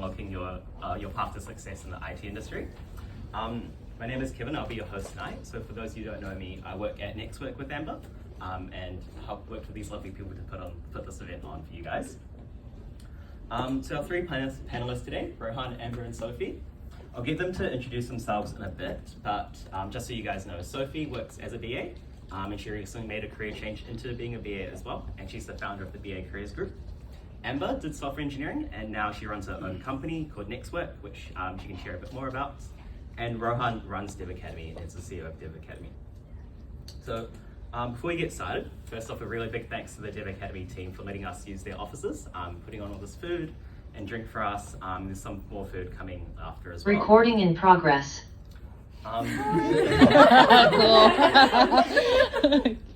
unlocking your path to success in the IT industry. My name is Kevin, I'll be your host tonight. So for those of you who don't know me, I work at Next Work with Amber and help work with these lovely people to put this event on for you guys. So our three panelists today, Rohan, Amber and Sophie. I'll get them to introduce themselves in a bit, but just so you guys know, Sophie works as a BA and she recently made a career change into being a BA as well, and she's the founder of the BA Careers Group. Amber did software engineering and now she runs her own company called Next Work, which she can share a bit more about. And Rohan runs Dev Academy and is the CEO of Dev Academy. So before we get started, first off, a really big thanks to the Dev Academy team for letting us use their offices, putting on all this food and drink for us. There's some more food coming after as well. Recording in progress.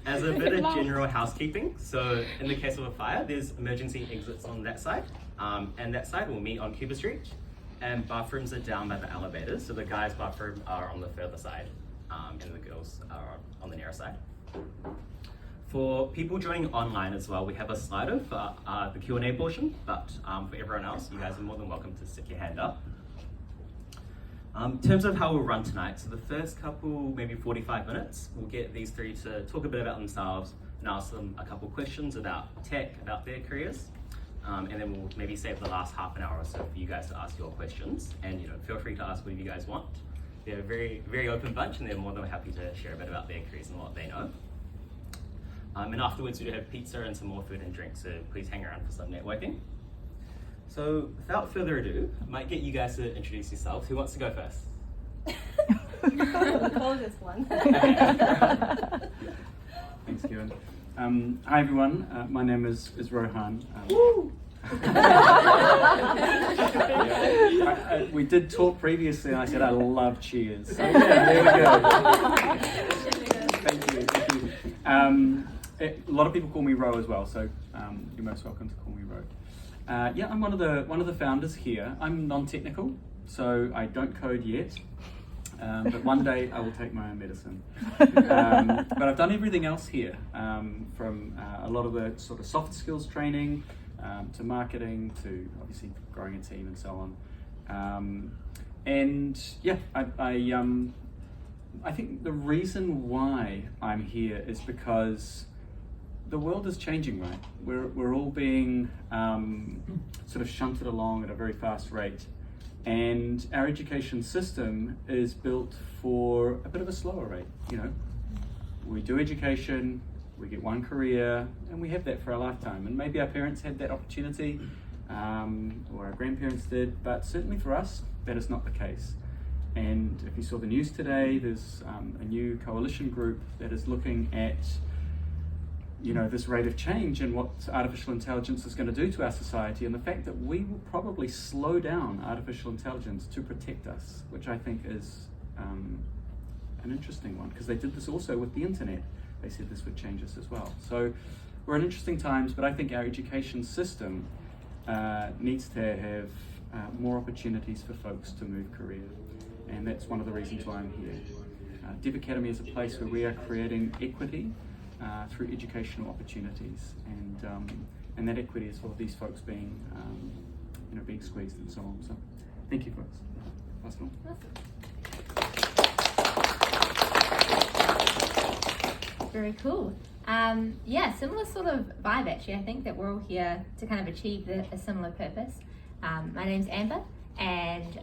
As a bit of general housekeeping, so in the case of a fire, there's emergency exits on that side, and that side will meet on Cooper Street, and bathrooms are down by the elevators, so the guys' bathroom are on the further side, and the girls are on the nearer side. For people joining online as well, we have a Slido for the Q&A portion, but for everyone else, you guys are more than welcome to stick your hand up. In terms of how we'll run tonight, so the first couple, maybe 45 minutes, we'll get these three to talk a bit about themselves and ask them a couple questions about tech, about their careers. And then we'll maybe save the last half an hour or so for you guys to ask your questions. And feel free to ask whatever you guys want. They're a very, very open bunch and they're more than happy to share a bit about their careers and what they know. And afterwards we do have pizza and some more food and drink, so please hang around for some networking. So without further ado, I might get you guys to introduce yourselves. Who wants to go first? Call this one. Thanks, Kevin. Hi everyone, my name is Rohan. We did talk previously and I said I love cheers. So yeah, there we go. Thank you. A lot of people call me Ro as well, so you're most welcome to call me Ro. I'm one of the founders here. I'm non-technical, so I don't code yet. But one day I will take my own medicine. But I've done everything else here, from a lot of the sort of soft skills training, to marketing, to obviously growing a team and so on. I think the reason why I'm here is because the world is changing, right? We're all being sort of shunted along at a very fast rate. And our education system is built for a bit of a slower rate. We do education, we get one career, and we have that for a lifetime. And maybe our parents had that opportunity, or our grandparents did, but certainly for us, that is not the case. And if you saw the news today, there's a new coalition group that is looking at this rate of change and what artificial intelligence is going to do to our society, and the fact that we will probably slow down artificial intelligence to protect us, which I think is an interesting one, because they did this also with the internet. They said this would change us as well. So we're in interesting times, but I think our education system needs to have more opportunities for folks to move career, and that's one of the reasons why I'm here. Dev Academy is a place where we are creating equity through educational opportunities, and that equity is for these folks being squeezed and so on. So, thank you, folks. Pass it on. Very cool. Similar sort of vibe actually. I think that we're all here to kind of achieve a similar purpose. My name's Amber, and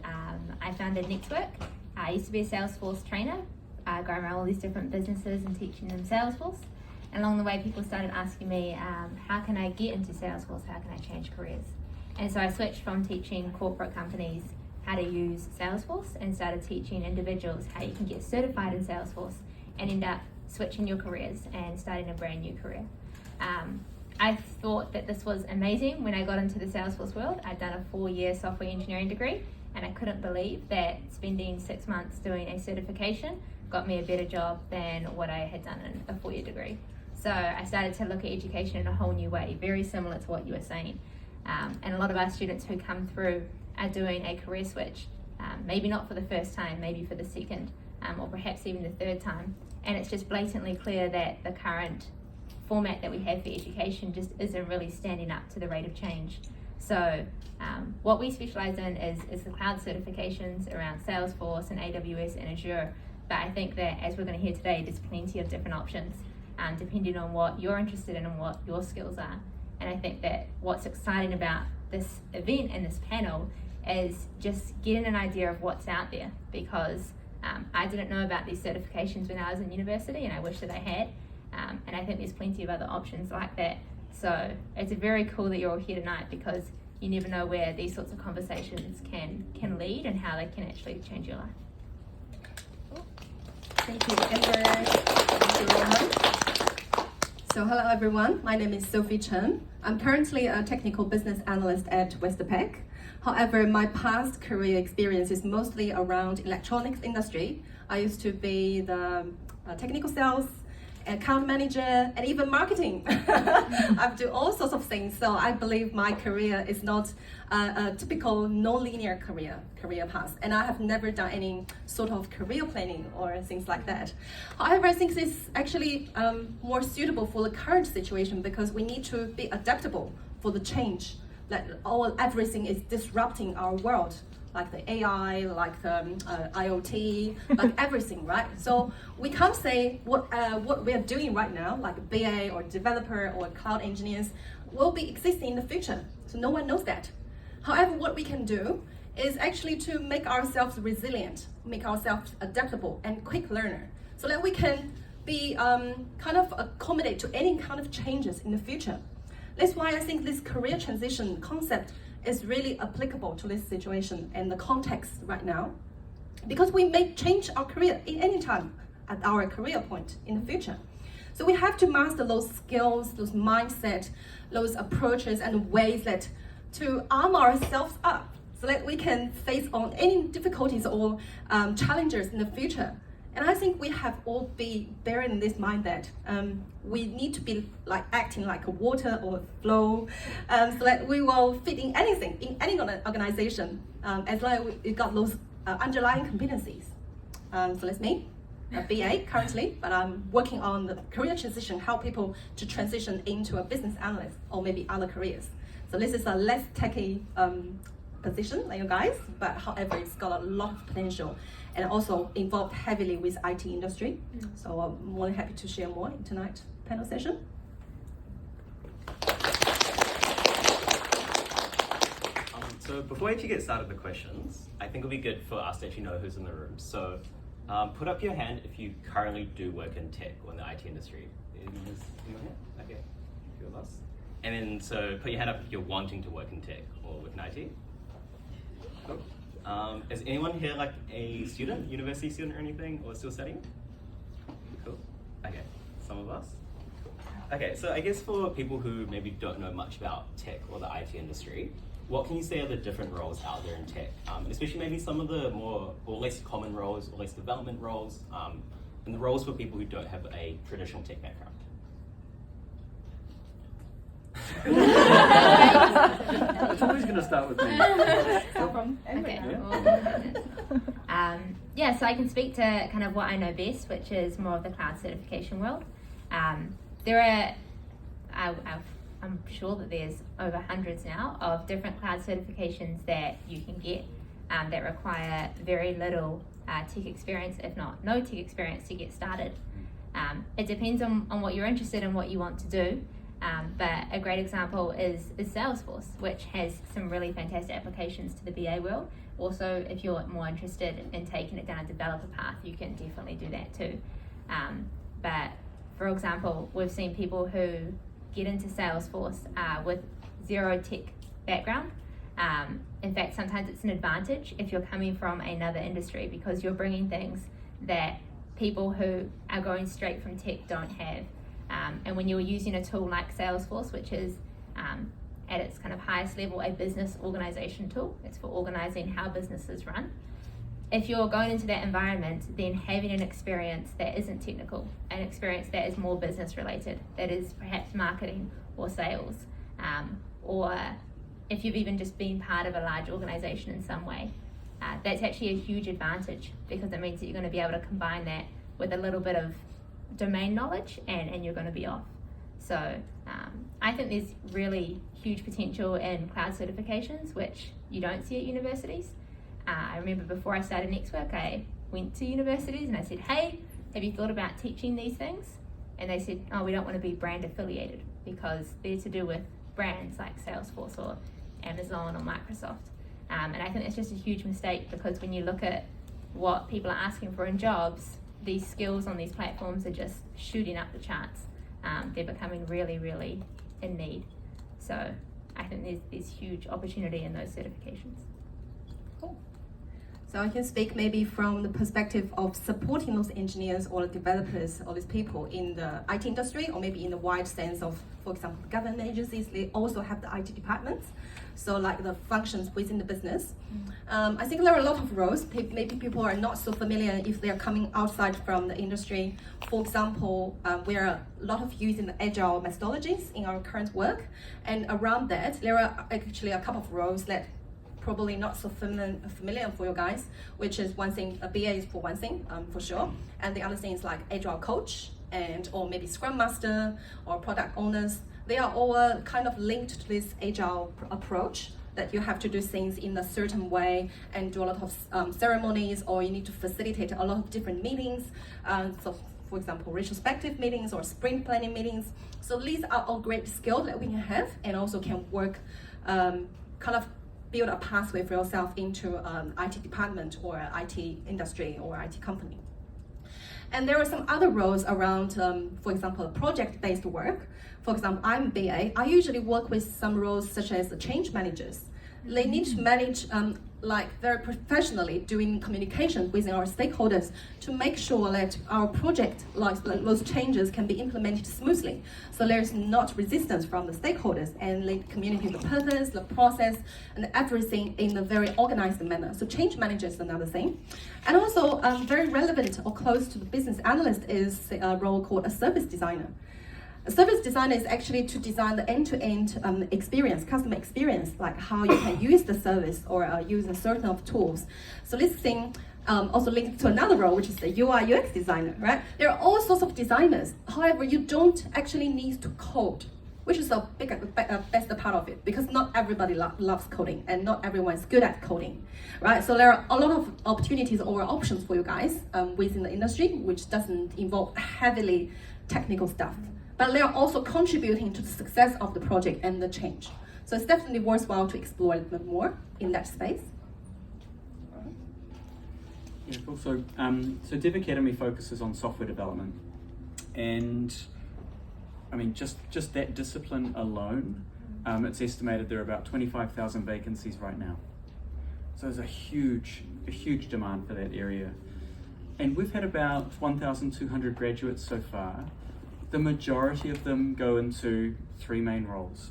I founded Next Work. I used to be a Salesforce trainer, going around all these different businesses and teaching them Salesforce. And along the way, people started asking me, how can I get into Salesforce? How can I change careers? And so I switched from teaching corporate companies how to use Salesforce and started teaching individuals how you can get certified in Salesforce and end up switching your careers and starting a brand new career. I thought that this was amazing when I got into the Salesforce world. I'd done a 4-year software engineering degree, and I couldn't believe that spending 6 months doing a certification got me a better job than what I had done in a 4-year degree. So I started to look at education in a whole new way, very similar to what you were saying. And a lot of our students who come through are doing a career switch, maybe not for the first time, maybe for the second, or perhaps even the third time. And it's just blatantly clear that the current format that we have for education just isn't really standing up to the rate of change. So what we specialize in is the cloud certifications around Salesforce and AWS and Azure. But I think that, as we're going to hear today, there's plenty of different options depending on what you're interested in and what your skills are. And I think that what's exciting about this event and this panel is just getting an idea of what's out there, because I didn't know about these certifications when I was in university, and I wish that I had. And I think there's plenty of other options like that. So it's very cool that you're all here tonight, because you never know where these sorts of conversations can lead and how they can actually change your life. Thank you, Amber. Thank you, Rohan. So hello everyone, my name is Sophie Chen. I'm currently a technical business analyst at Westpac. However, my past career experience is mostly around electronics industry. I used to be the technical sales, account manager, and even marketing. I've done all sorts of things, so I believe my career is not a typical non-linear career path, and I have never done any sort of career planning or things like that. However, I think this is actually more suitable for the current situation, because we need to be adaptable for the change. Like everything is disrupting our world, like the AI, like the IoT, like everything, right? So we can't say what we are doing right now, like a BA or developer or cloud engineers, will be existing in the future. So no one knows that. However, what we can do is actually to make ourselves resilient, make ourselves adaptable and quick learner, so that we can be kind of accommodate to any kind of changes in the future. That's why I think this career transition concept is really applicable to this situation and the context right now, because we may change our career in any time at our career point in the future. So we have to master those skills, those mindset, those approaches and ways that to arm ourselves up so that we can face on any difficulties or challenges in the future. And I think we have all be bearing in this mind that we need to be like acting like a water or a flow, so that we will fit in anything, in any organization, as long as we got those underlying competencies. So that's me, a BA currently, but I'm working on the career transition, help people to transition into a business analyst or maybe other careers. So this is a less techy position like you guys, but however, it's got a lot of potential and also involved heavily with IT industry. So I'm more than happy to share more in tonight's panel session. So before we actually get started with the questions, I think it'll be good for us to actually know who's in the room. So put up your hand if you currently do work in tech or in the IT industry. Anyone here? Okay, a few of us. And then so put your hand up if you're wanting to work in tech or with an IT. Cool. Is anyone here like a student, university student or anything, or still studying? Cool. Okay, some of us. Cool. Okay, so I guess for people who maybe don't know much about tech or the IT industry, what can you say are the different roles out there in tech? And especially maybe some of the more or less common roles or less development roles, and the roles for people who don't have a traditional tech background. It's always going to start with me. Yeah, so I can speak to kind of what I know best, which is more of the cloud certification world. There are, I'm sure that there's over hundreds now of different cloud certifications that you can get that require very little tech experience, if not no tech experience to get started. It depends on what you're interested in, what you want to do. But a great example is Salesforce, which has some really fantastic applications to the BA world. Also, if you're more interested in taking it down a developer path, you can definitely do that too. But for example, we've seen people who get into Salesforce with zero tech background. In fact, sometimes it's an advantage if you're coming from another industry, because you're bringing things that people who are going straight from tech don't have. And when you're using a tool like Salesforce, which is at its kind of highest level a business organization tool, it's for organizing how businesses run. If you're going into that environment, then having an experience that isn't technical, an experience that is more business related, that is perhaps marketing or sales, or if you've even just been part of a large organization in some way, that's actually a huge advantage, because it means that you're going to be able to combine that with a little bit of domain knowledge and you're going to be off. So I think there's really huge potential in cloud certifications, which you don't see at universities. I remember before I started Nextwork, I went to universities and I said, hey, have you thought about teaching these things? And they said, oh, we don't want to be brand affiliated because they're to do with brands like Salesforce or Amazon or Microsoft. And I think that's just a huge mistake, because when you look at what people are asking for in jobs, these skills on these platforms are just shooting up the charts. They're becoming really, really in need. So I think there's huge opportunity in those certifications. Cool. So I can speak maybe from the perspective of supporting those engineers or developers or these people in the IT industry, or maybe in the wide sense of, for example, government agencies. They also have the IT departments, so like the functions within the business. I think there are a lot of roles. Maybe people are not so familiar if they are coming outside from the industry. For example, we are a lot of using the agile methodologies in our current work, and around that there are actually a couple of roles that probably not so familiar for you guys, which is one thing, a BA is for one thing, for sure, and the other thing is like agile coach, and or maybe scrum master or product owners. They are all kind of linked to this agile approach, that you have to do things in a certain way and do a lot of ceremonies, or you need to facilitate a lot of different meetings. So for example, retrospective meetings or sprint planning meetings. So these are all great skills that we can have, and also can work, kind of build a pathway for yourself into an IT department or IT industry or IT company. And there are some other roles around, for example, project-based work. For example, I'm a BA. I usually work with some roles such as the change managers. They need to manage like very professionally doing communication with our stakeholders to make sure that our project, like those changes, can be implemented smoothly. So there's not resistance from the stakeholders, and they communicate the purpose, the process, and everything in a very organized manner. So change manager is another thing. And also very relevant or close to the business analyst is a role called a service designer. A service designer is actually to design the end-to-end experience, customer experience, like how you can use the service or use a certain of tools. So this thing also linked to another role, which is the UI UX designer, right? There are all sorts of designers. However, you don't actually need to code, which is a best part of it, because not everybody loves coding and not everyone is good at coding, right? So there are a lot of opportunities or options for you guys within the industry, which doesn't involve heavily technical stuff. But they are also contributing to the success of the project and the change. So it's definitely worthwhile to explore a little bit more in that space. Yeah, cool. So Dev Academy focuses on software development, and I mean just that discipline alone, it's estimated there are about 25,000 vacancies right now. So there's a huge demand for that area, and we've had about 1,200 graduates so far. The majority of them go into three main roles: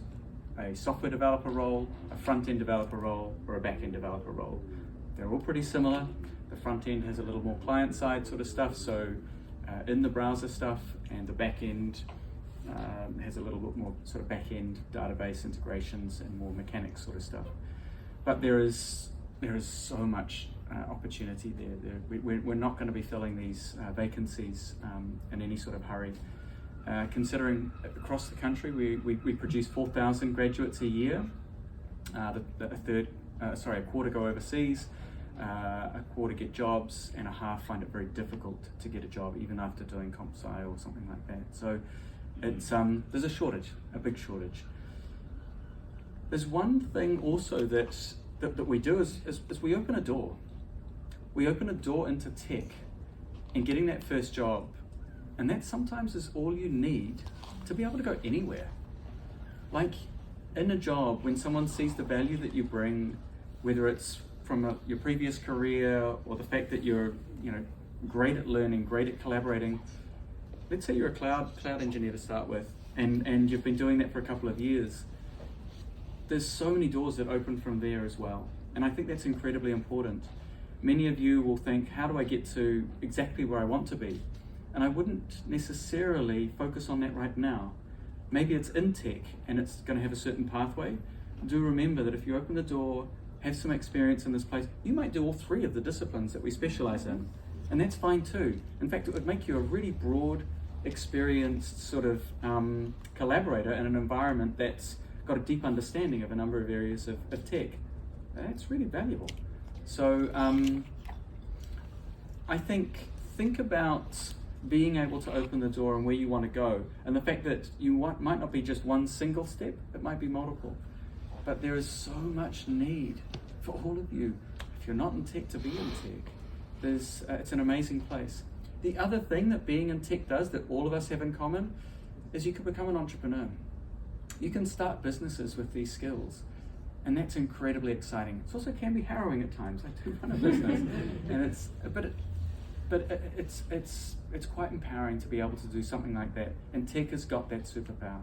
a software developer role, a front-end developer role, or a back-end developer role. They're all pretty similar. The front-end has a little more client-side sort of stuff, so in the browser stuff, and the back-end has a little bit more sort of back-end database integrations and more mechanics sort of stuff. But there is so much opportunity there. We're not going to be filling these vacancies in any sort of hurry. Considering across the country we produce 4,000 graduates a year, a quarter go overseas, a quarter get jobs, and a half find it very difficult to get a job even after doing Comp Sci or something like that. So it's there's a shortage, a big shortage. There's one thing also that we do is we open a door. We open a door into tech and getting that first job. And that sometimes is all you need to be able to go anywhere. Like in a job, when someone sees the value that you bring, whether it's from your previous career or the fact that you're great at learning, great at collaborating. Let's say you're a cloud engineer to start with, and you've been doing that for a couple of years. There's so many doors that open from there as well. And I think that's incredibly important. Many of you will think, how do I get to exactly where I want to be? And I wouldn't necessarily focus on that right now. Maybe it's in tech and it's going to have a certain pathway. Do remember that if you open the door, have some experience in this place, you might do all three of the disciplines that we specialize in. And that's fine too. In fact, it would make you a really broad experienced sort of collaborator in an environment that's got a deep understanding of a number of areas of tech. That's really valuable. So I think about being able to open the door and where you want to go, and the fact that you might not be just one single step, it might be multiple. But there is so much need for all of you, if you're not in tech, to be in tech. It's an amazing place. The other thing that being in tech does that all of us have in common is you can become an entrepreneur. You can start businesses with these skills, and that's incredibly exciting. It also can be harrowing at times. I do run a business, and it's quite empowering to be able to do something like that. And tech has got that superpower.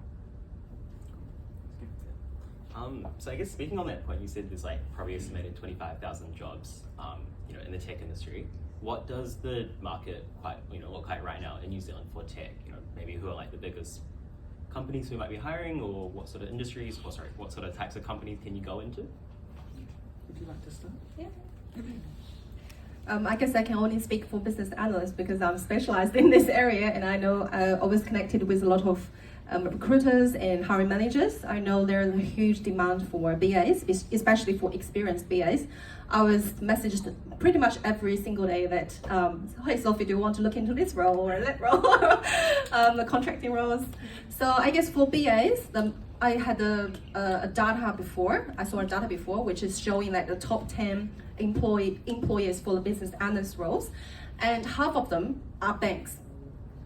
So I guess speaking on that point, you said there's like probably estimated 25,000 jobs, in the tech industry. What does the market look like right now in New Zealand for tech? Maybe who are like the biggest companies who might be hiring, or what sort of industries, what sort of types of companies can you go into? Would you like to start? Yeah. I guess I can only speak for business analysts because I'm specialized in this area, and I know I always connected with a lot of recruiters and hiring managers. I know there's a huge demand for BAs, especially for experienced BAs. I was messaged pretty much every single day that, hey Sophie, do you want to look into this role or that role? The contracting roles. So I guess for BAs, I had a data before. I saw a data before, which is showing like the top 10 employers for the business analyst roles, and half of them are banks.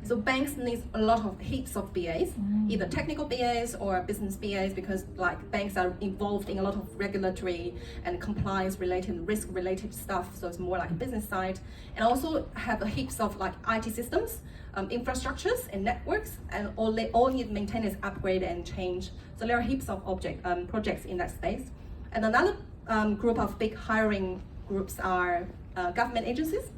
So banks need a lot of heaps of BAs, either technical BAs or business BAs, because like banks are involved in a lot of regulatory and compliance related, risk related stuff. So it's more like a business side, and also have a heaps of like IT systems, infrastructures and networks, and all need maintenance, upgrade and change. So there are heaps of projects in that space. And another group of big hiring groups are government agencies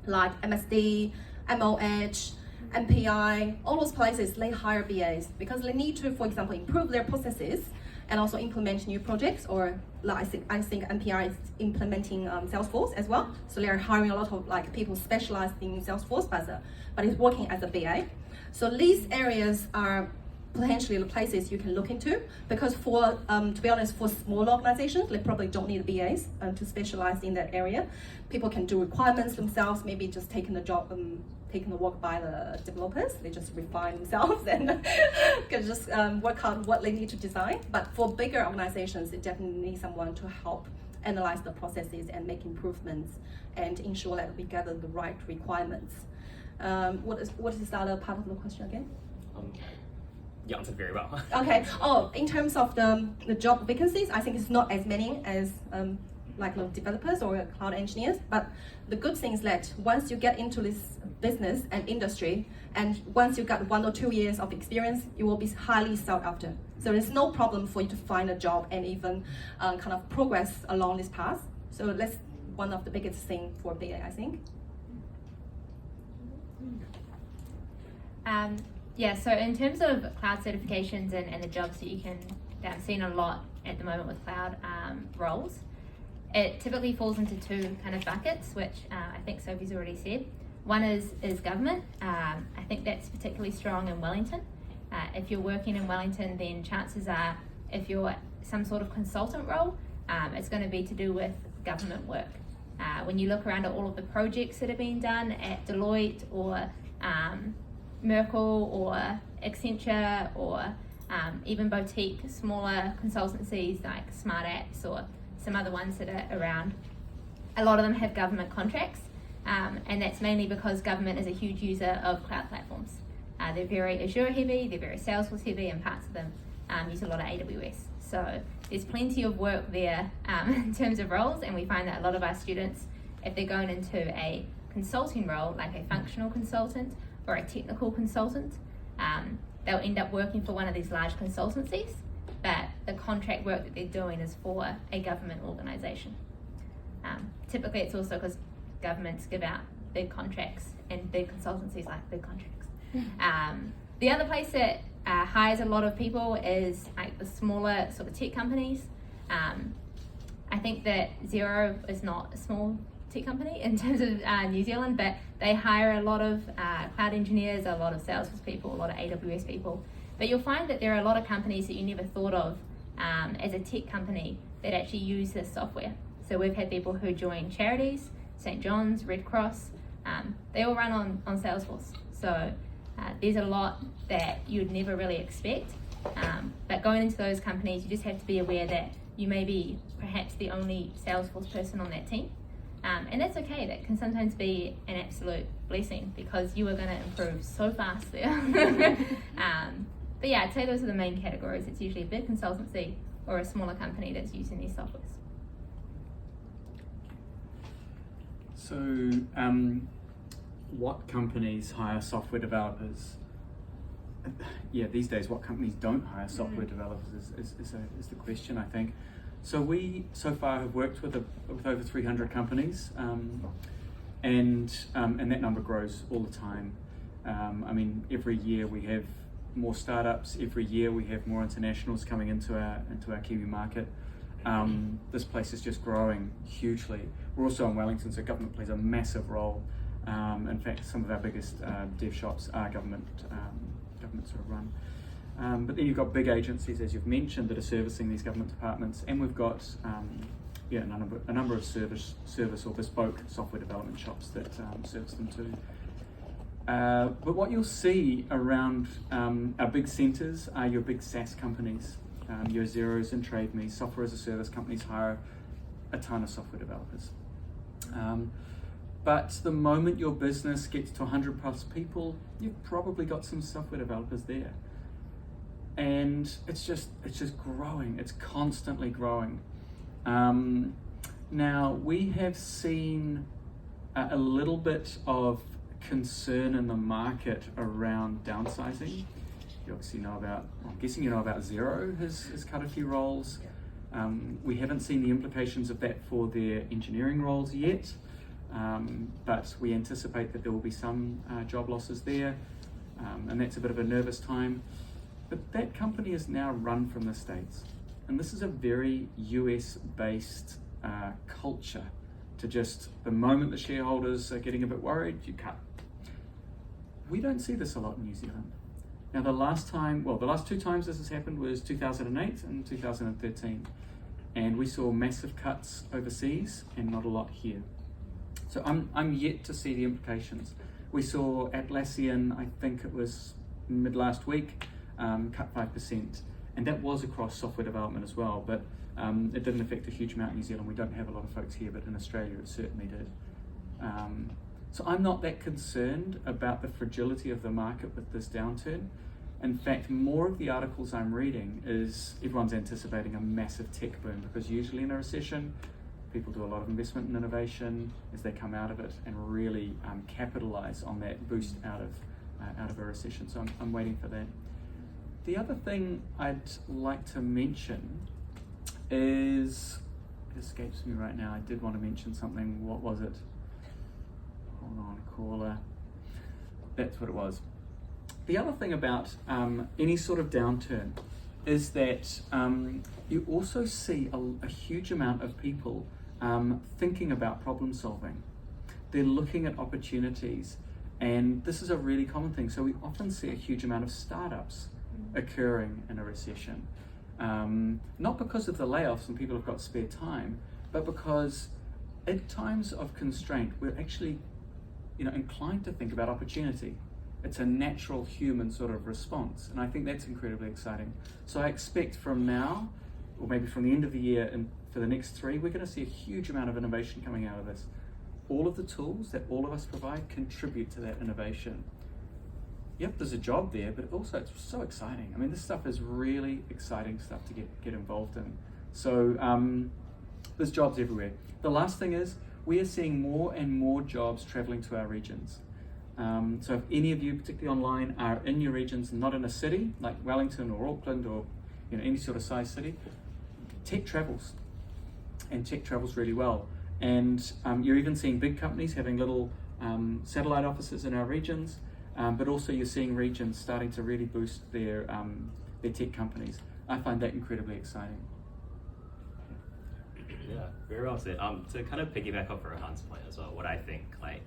like MSD, MOH, MPI, all those places. They hire BAs because they need to, for example, improve their processes and also implement new projects, or like I think MPI is implementing Salesforce as well. So they are hiring a lot of like people specialized in Salesforce, but it's working as a BA. So these areas are potentially the places you can look into, because for to be honest, for small organizations, they probably don't need BAs to specialize in that area. People can do requirements themselves, maybe just taking the job, taking the work by the developers. They just refine themselves and can just work out what they need to design. But for bigger organizations, they definitely need someone to help analyze the processes and make improvements and ensure that we gather the right requirements. What is the other part of the question again? You answered very well. Okay. Oh, in terms of the job vacancies, I think it's not as many as like developers or cloud engineers. But the good thing is that once you get into this business and industry, and once you got 1 or 2 years of experience, you will be highly sought after. So there's no problem for you to find a job and even kind of progress along this path. So that's one of the biggest things for BA, I think. Yeah, so in terms of cloud certifications and the jobs that I'm seeing a lot at the moment with cloud roles, it typically falls into two kind of buckets, which I think Sophie's already said. One is government. I think that's particularly strong in Wellington. If you're working in Wellington, then chances are, if you're some sort of consultant role, it's going to be to do with government work. When you look around at all of the projects that are being done at Deloitte or Merkle or Accenture or even boutique smaller consultancies like Smart Apps or some other ones that are around, a lot of them have government contracts, and that's mainly because government is a huge user of cloud platforms. They're very Azure heavy, they're very Salesforce heavy, and parts of them use a lot of AWS. So there's plenty of work there in terms of roles, and we find that a lot of our students, if they're going into a consulting role, like a functional consultant or a technical consultant, they'll end up working for one of these large consultancies, but the contract work that they're doing is for a government organisation. Typically it's also because governments give out big contracts and big consultancies like big contracts. The other place that hires a lot of people is like the smaller sort of tech companies. I think that Xero is not a small tech company in terms of New Zealand, but they hire a lot of cloud engineers, a lot of Salesforce people, a lot of AWS people. But you'll find that there are a lot of companies that you never thought of as a tech company that actually use this software. So we've had people who join charities, St. John's, Red Cross, they all run on Salesforce. So there's a lot that you'd never really expect. But going into those companies, you just have to be aware that you may be perhaps the only Salesforce person on that team. And that's okay. That can sometimes be an absolute blessing because you are going to improve so fast there. But yeah, I'd say those are the main categories. It's usually a big consultancy or a smaller company that's using these softwares. So, what companies hire software developers? Yeah, these days, what companies don't hire software developers is the question, I think. So we, so far, have worked with over 300 companies, and that number grows all the time. I mean, every year we have more startups. Every year we have more internationals coming into our Kiwi market. This place is just growing hugely. We're also in Wellington, so government plays a massive role. In fact, some of our biggest dev shops are government sort of run. But then you've got big agencies, as you've mentioned, that are servicing these government departments, and we've got a number of service or bespoke software development shops that service them too. But what you'll see around our big centres are your big SaaS companies, your Xeros and TradeMe, software as a service companies hire a ton of software developers. But the moment your business gets to 100 plus people, you've probably got some software developers there. And it's just growing. It's constantly growing. Now we have seen a little bit of concern in the market around downsizing. You obviously know about, I'm guessing you know about Xero has cut a few roles. We haven't seen the implications of that for their engineering roles yet, but we anticipate that there will be some job losses there, and that's a bit of a nervous time. But that company is now run from the States, and this is a very US-based culture to just, the moment the shareholders are getting a bit worried, you cut. We don't see this a lot in New Zealand. Now the last two times this has happened was 2008 and 2013, and we saw massive cuts overseas and not a lot here. So I'm yet to see the implications. We saw Atlassian, I think it was mid last week, cut 5%, and that was across software development as well, but it didn't affect a huge amount in New Zealand. We don't have a lot of folks here, but in Australia it certainly did. So I'm not that concerned about the fragility of the market with this downturn. In fact, more of the articles I'm reading is everyone's anticipating a massive tech boom, because usually in a recession, people do a lot of investment in innovation as they come out of it and really capitalize on that boost out of a recession. So I'm waiting for that. The other thing I'd like to mention is, it escapes me right now. I did want to mention something. What was it? Hold on, caller. That's what it was. The other thing about any sort of downturn is that you also see a huge amount of people thinking about problem solving. They're looking at opportunities, and this is a really common thing. So we often see a huge amount of startups occurring in a recession. Not because of the layoffs and people have got spare time, but because at times of constraint, we're actually inclined to think about opportunity. It's a natural human sort of response, and I think that's incredibly exciting. So I expect from now, or maybe from the end of the year and for the next 3, we're going to see a huge amount of innovation coming out of this. All of the tools that all of us provide contribute to that innovation. Yep, there's a job there, but also it's so exciting. I mean, this stuff is really exciting stuff to get involved in. So there's jobs everywhere. The last thing is, we are seeing more and more jobs traveling to our regions. So if any of you, particularly online, are in your regions, not in a city like Wellington or Auckland or any sort of size city, tech travels, and tech travels really well. And you're even seeing big companies having little satellite offices in our regions, but also you're seeing regions starting to really boost their tech companies. I find that incredibly exciting. Yeah, very well said. To kind of piggyback off Rohan's point as well, what I think, like,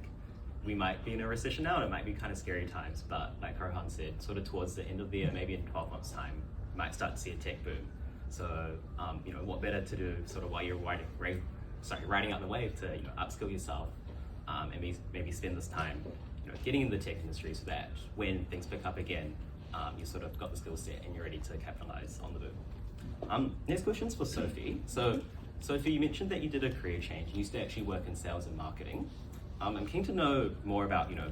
we might be in a recession now and it might be kind of scary times, but like Rohan said, sort of towards the end of the year, maybe in 12 months time, you might start to see a tech boom. So, you know, what better to do sort of while you're riding out the wave to, you know, upskill yourself, and maybe spend this time, you know, getting in the tech industry so that when things pick up again, you sort of got the skill set and you're ready to capitalize on the boom. Next question's for Sophie. So, Sophie, you mentioned that you did a career change. You used to actually work in sales and marketing. I'm keen to know more about, you know,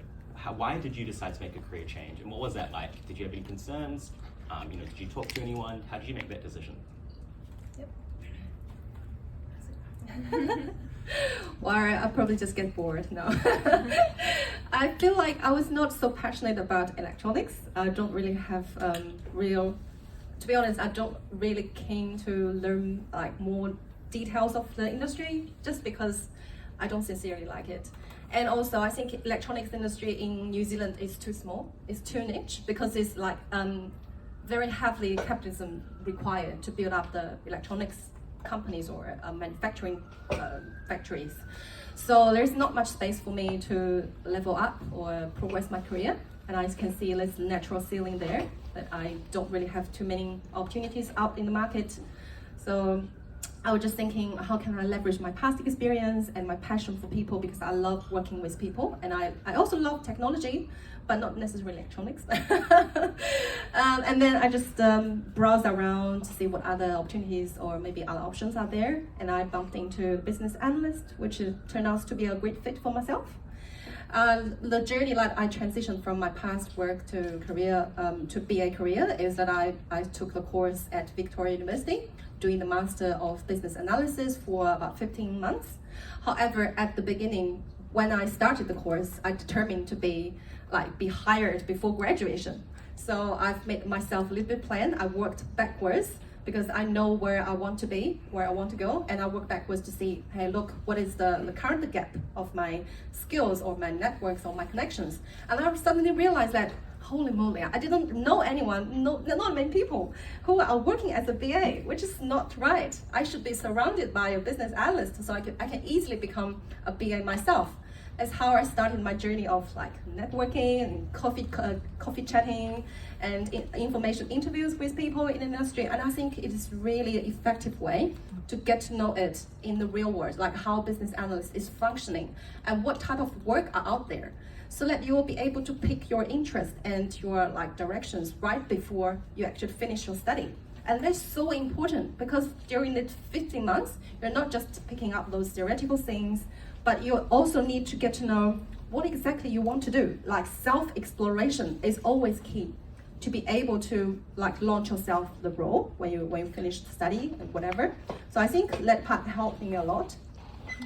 why did you decide to make a career change, and what was that like? Did you have any concerns? You know, did you talk to anyone? How did you make that decision? Well, I'll probably just get bored now. I feel like I was not so passionate about electronics. I don't really have to be honest, I don't really keen to learn like more details of the industry, just because I don't sincerely like it. And also, I think electronics industry in New Zealand is too small. It's too niche, because it's like very heavily capitalism required to build up the electronics companies or manufacturing factories. So there's not much space for me to level up or progress my career. And I can see there's natural ceiling there, that I don't really have too many opportunities out in the market. So I was just thinking, how can I leverage my past experience and my passion for people, because I love working with people, and I also love technology, but not necessarily electronics. And then I just browsed around to see what other opportunities or maybe other options are there, and I bumped into business analyst, which turned out to be a great fit for myself. The journey that I transitioned from my past work to career to BA career is that I took the course at Victoria University, doing the Master of Business Analysis for about 15 months. However, at the beginning, when I started the course, I determined to be hired before graduation. So I've made myself a little bit plan. I worked backwards because I know where I want to be, where I want to go, and I work backwards to see, hey, look, what is the current gap of my skills or my networks or my connections. And I suddenly realized that, holy moly, I didn't know anyone, not many people who are working as a BA, which is not right. I should be surrounded by a business analyst so I can easily become a BA myself. That's how I started my journey of like networking and coffee chatting and information interviews with people in the industry. And I think it is really an effective way to get to know it in the real world, like how business analyst is functioning and what type of work are out there, so that you will be able to pick your interest and your like directions right before you actually finish your study. And that's so important, because during the 15 months, you're not just picking up those theoretical things, but you also need to get to know what exactly you want to do. Like self-exploration is always key to be able to like launch yourself the role when you finish the study and whatever. So I think that part helped me a lot.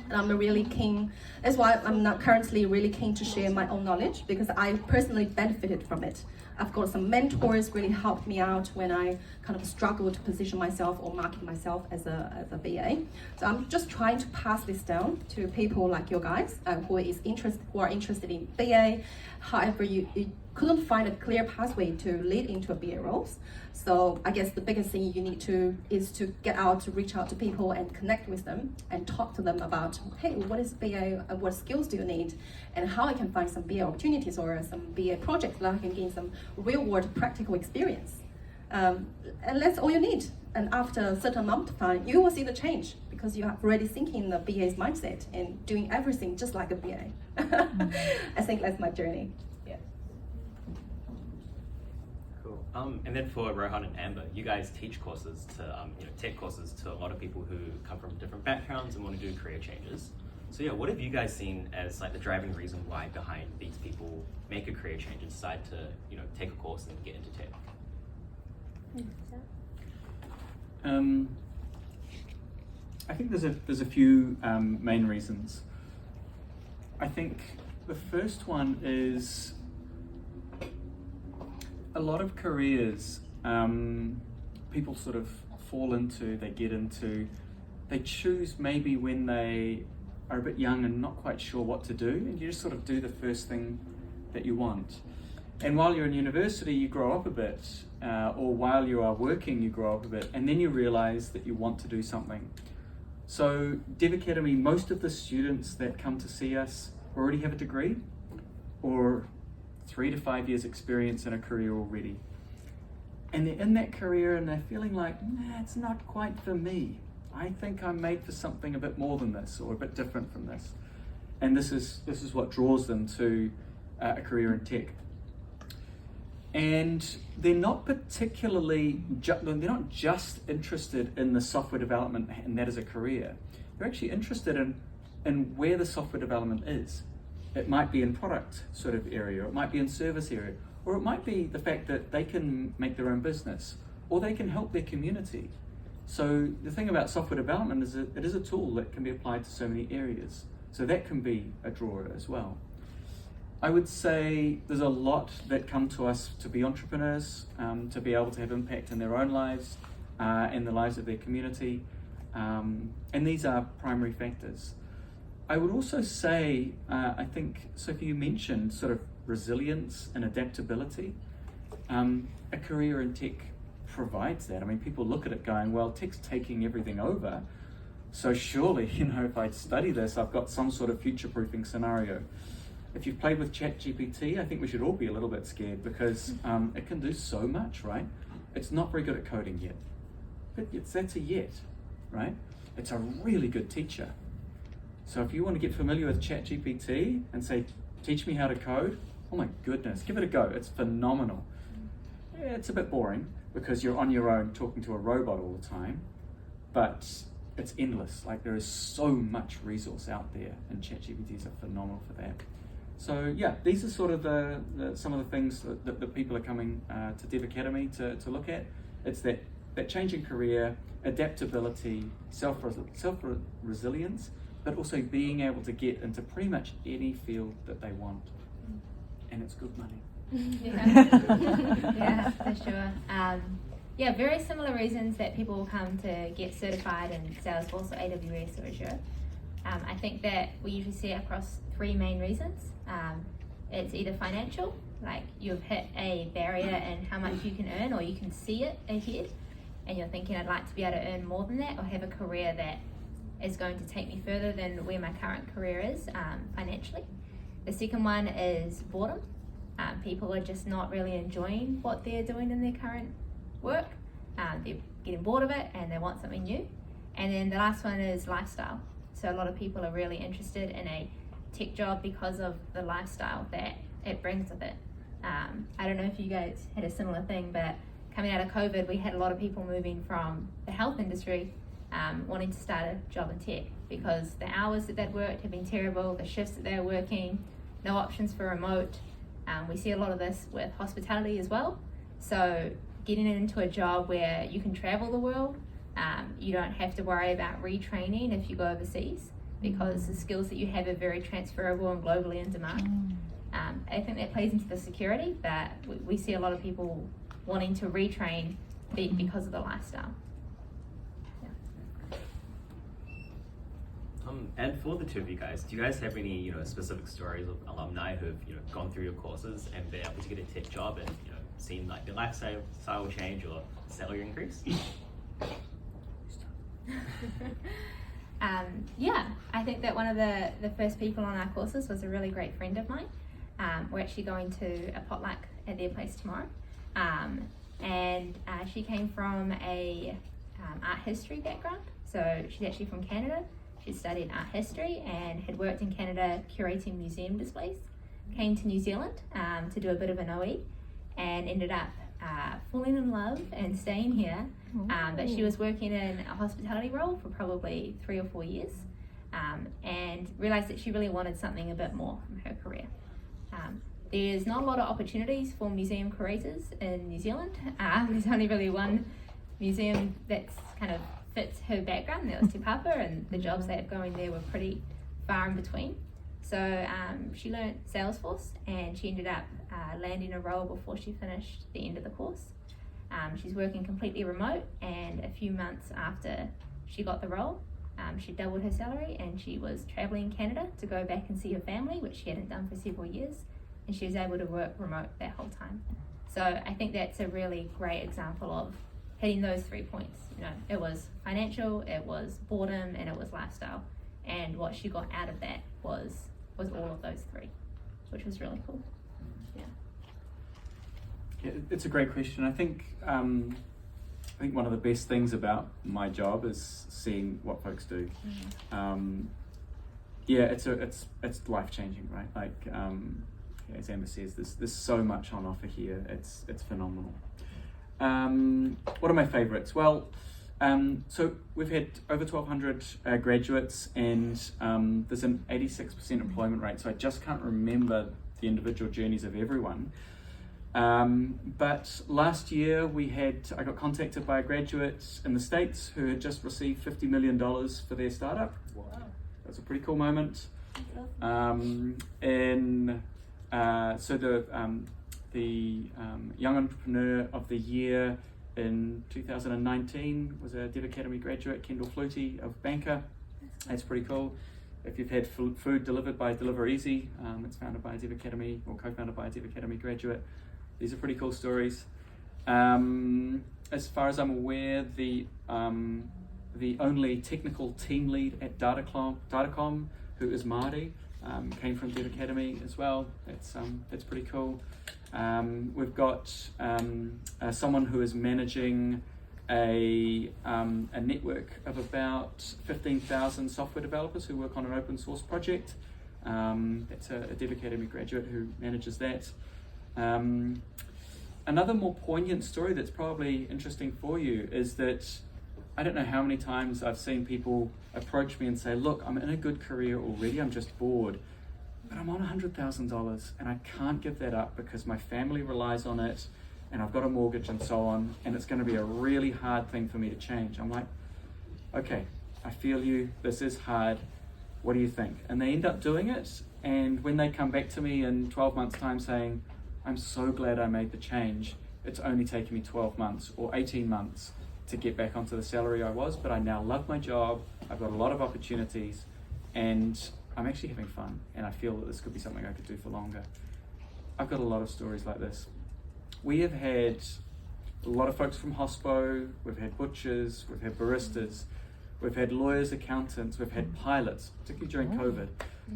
And I'm really keen, that's why I'm not currently really keen to share my own knowledge, because I personally benefited from it. I've got some mentors really helped me out when I kind of struggled to position myself or market myself as a BA. So I'm just trying to pass this down to people like you guys who are interested in BA. However, you couldn't find a clear pathway to lead into a BA roles. So I guess the biggest thing you need is to get out, to reach out to people and connect with them and talk to them about, hey, what is BA and what skills do you need, and how I can find some BA opportunities or some BA projects that I can gain some real world practical experience. And that's all you need. And after a certain amount of time, you will see the change, because you are already thinking the BA's mindset and doing everything just like a BA. I think that's my journey. Yeah. Cool. And then for Rohan and Amber, you guys teach courses to, tech courses to a lot of people who come from different backgrounds and want to do career changes. So yeah, what have you guys seen as like the driving reason why behind these people make a career change and decide to, take a course and get into tech? I think there's a few main reasons. I think the first one is a lot of careers people sort of fall into, they choose maybe when they are a bit young and not quite sure what to do, and you just sort of do the first thing that you want. And while you're in university, you grow up a bit, or while you are working, you grow up a bit, and then you realize that you want to do something. So Dev Academy, most of the students that come to see us already have a degree or 3 to 5 years experience in a career already. And they're in that career and they're feeling like, nah, it's not quite for me. I think I'm made for something a bit more than this or a bit different from this. And this is what draws them to a career in tech. And they're not particularly, they're not just interested in the software development and that as a career. They're actually interested in where the software development is. It might be in product sort of area, or it might be in service area, or it might be the fact that they can make their own business, or they can help their community. So the thing about software development is that it is a tool that can be applied to so many areas. So that can be a drawer as well. I would say there's a lot that come to us to be entrepreneurs, to be able to have impact in their own lives and the lives of their community. And these are primary factors. I would also say, I think, Sophie, you mentioned sort of resilience and adaptability. A career in tech provides that. I mean, people look at it going, well, tech's taking everything over. So surely, if I study this, I've got some sort of future-proofing scenario. If you've played with ChatGPT, I think we should all be a little bit scared because it can do so much, right? It's not very good at coding yet, but that's a yet, right? It's a really good teacher. So if you want to get familiar with ChatGPT and say, teach me how to code, oh my goodness, give it a go. It's phenomenal. Yeah, it's a bit boring because you're on your own talking to a robot all the time, but it's endless. Like there is so much resource out there and ChatGPTs are phenomenal for that. So yeah, these are sort of some of the things that people are coming to Dev Academy to look at. It's that changing career, adaptability, self-resilience, but also being able to get into pretty much any field that they want. And it's good money. Yeah, for sure. Yeah, very similar reasons that people will come to get certified in Salesforce or AWS or Azure. I think that we usually see it across 3 main reasons. It's either financial, like you've hit a barrier in how much you can earn, or you can see it ahead, and you're thinking, I'd like to be able to earn more than that, or have a career that is going to take me further than where my current career is financially. The second one is boredom. People are just not really enjoying what they're doing in their current work. They're getting bored of it and they want something new. And then the last one is lifestyle. So a lot of people are really interested in a tech job because of the lifestyle that it brings with it. I don't know if you guys had a similar thing, but coming out of COVID, we had a lot of people moving from the health industry wanting to start a job in tech because the hours that they'd worked had been terrible, the shifts that they were working, no options for remote. We see a lot of this with hospitality as well. So getting into a job where you can travel the world, you don't have to worry about retraining if you go overseas because the skills that you have are very transferable and globally in demand. I think that plays into the security, but we see a lot of people wanting to retrain because of the lifestyle. And for the two of you guys, do you guys have any specific stories of alumni who've gone through your courses and been able to get a tech job and seen like their lifestyle change or salary increase? Yeah, I think that one of the first people on our courses was a really great friend of mine. We're actually going to a potluck at their place tomorrow. And she came from a art history background. So she's actually from Canada. She studied art history and had worked in Canada curating museum displays. Came to New Zealand to do a bit of an OE and ended up falling in love and staying here. But she was working in a hospitality role for probably 3 or 4 years and realised that she really wanted something a bit more from her career. There's not a lot of opportunities for museum curators in New Zealand. There's only really one museum that's kind of fits her background, that was Te Papa, and the jobs they have going there were pretty far in between. So she learnt Salesforce and she ended up landing a role before she finished the end of the course. She's working completely remote, and a few months after she got the role, she doubled her salary and she was traveling Canada to go back and see her family, which she hadn't done for several years, and she was able to work remote that whole time. So I think that's a really great example of hitting those 3 points. You know, it was financial, it was boredom, and it was lifestyle. And what she got out of that was all of those three, which was really cool. Yeah, it's a great question. I think one of the best things about my job is seeing what folks do. Yeah, it's life changing, right? Like as Amber says, there's so much on offer here. It's phenomenal. What are my favourites? Well, so we've had over 1,200 graduates, and there's an 86% employment rate. So I just can't remember the individual journeys of everyone. But last year I got contacted by a graduate in the States who had just received $50 million for their startup. Wow. That was a pretty cool moment. So the Young Entrepreneur of the Year in 2019 was a Dev Academy graduate, Kendall Flutie of Banker. That's pretty cool. If you've had food delivered by Deliver Easy, it's founded by a Dev Academy, or co-founded by a Dev Academy graduate. These are pretty cool stories. As far as I'm aware, the only technical team lead at Datacom, who is Māori, came from Dev Academy as well. That's pretty cool. We've got someone who is managing a network of about 15,000 software developers who work on an open source project. That's a Dev Academy graduate who manages that. Another more poignant story that's probably interesting for you is that I don't know how many times I've seen people approach me and say, look, I'm in a good career already, I'm just bored, but I'm on $100,000 and I can't give that up because my family relies on it and I've got a mortgage and so on, and it's going to be a really hard thing for me to change. I'm like, okay, I feel you, this is hard, what do you think? And they end up doing it, and when they come back to me in 12 months time saying, I'm so glad I made the change, it's only taken me 12 months or 18 months to get back onto the salary I was, but I now love my job, I've got a lot of opportunities, and I'm actually having fun, and I feel that this could be something I could do for longer. I've got a lot of stories like this. We have had a lot of folks from hospo, we've had butchers, we've had baristas, we've had lawyers, accountants, we've had pilots, particularly during COVID,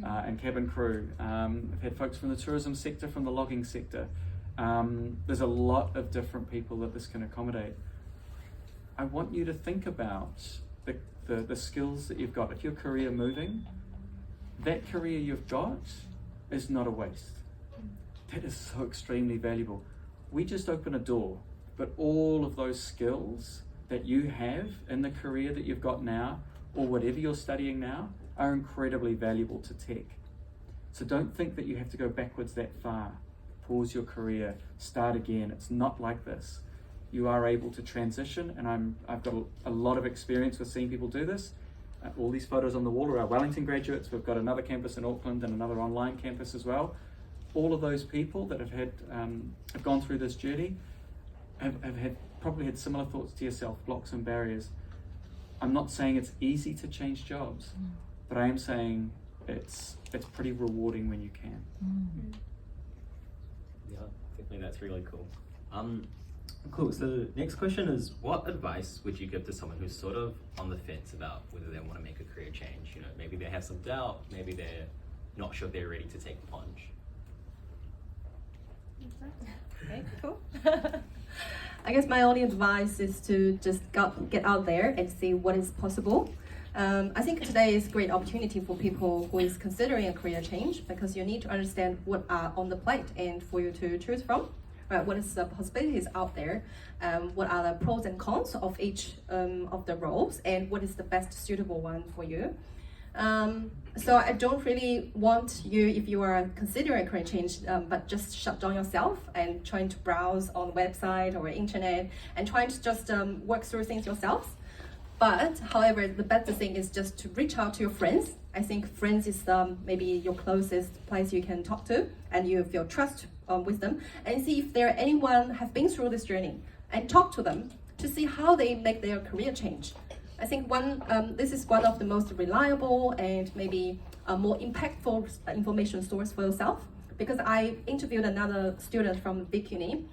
and cabin crew. We've had folks from the tourism sector, from the logging sector. There's a lot of different people that this can accommodate. I want you to think about the skills that you've got. If your career moving, that career you've got is not a waste. That is so extremely valuable. We just open a door, but all of those skills that you have in the career that you've got now, or whatever you're studying now, are incredibly valuable to tech. So don't think that you have to go backwards that far. Pause your career, start again. It's not like this. You are able to transition, and I've got a lot of experience with seeing people do this. All these photos on the wall are our Wellington graduates. We've got another campus in Auckland and another online campus as well. All of those people that have gone through this journey have probably had similar thoughts to yourself, blocks and barriers. I'm not saying it's easy to change jobs, but I am saying it's pretty rewarding when you can. Yeah, definitely, that's really cool. Cool, so next question is, what advice would you give to someone who's sort of on the fence about whether they want to make a career change? You know, maybe they have some doubt, maybe they're not sure if they're ready to take the plunge. Okay, cool. I guess my only advice is to just get out there and see what is possible. I think today is a great opportunity for people who is considering a career change, because you need to understand what are on the plate and for you to choose from. Right, what is the possibilities out there? What are the pros and cons of each of the roles, and what is the best suitable one for you? So I don't really want you, if you are considering a career change, but just shut down yourself and trying to browse on the website or internet and trying to just work through things yourself. But however, the better thing is just to reach out to your friends. I think friends is maybe your closest place you can talk to, and you feel trust with them, and see if there anyone have been through this journey, and talk to them to see how they make their career change. I think this is one of the most reliable and maybe a more impactful information source for yourself, because I interviewed another student from Big Uni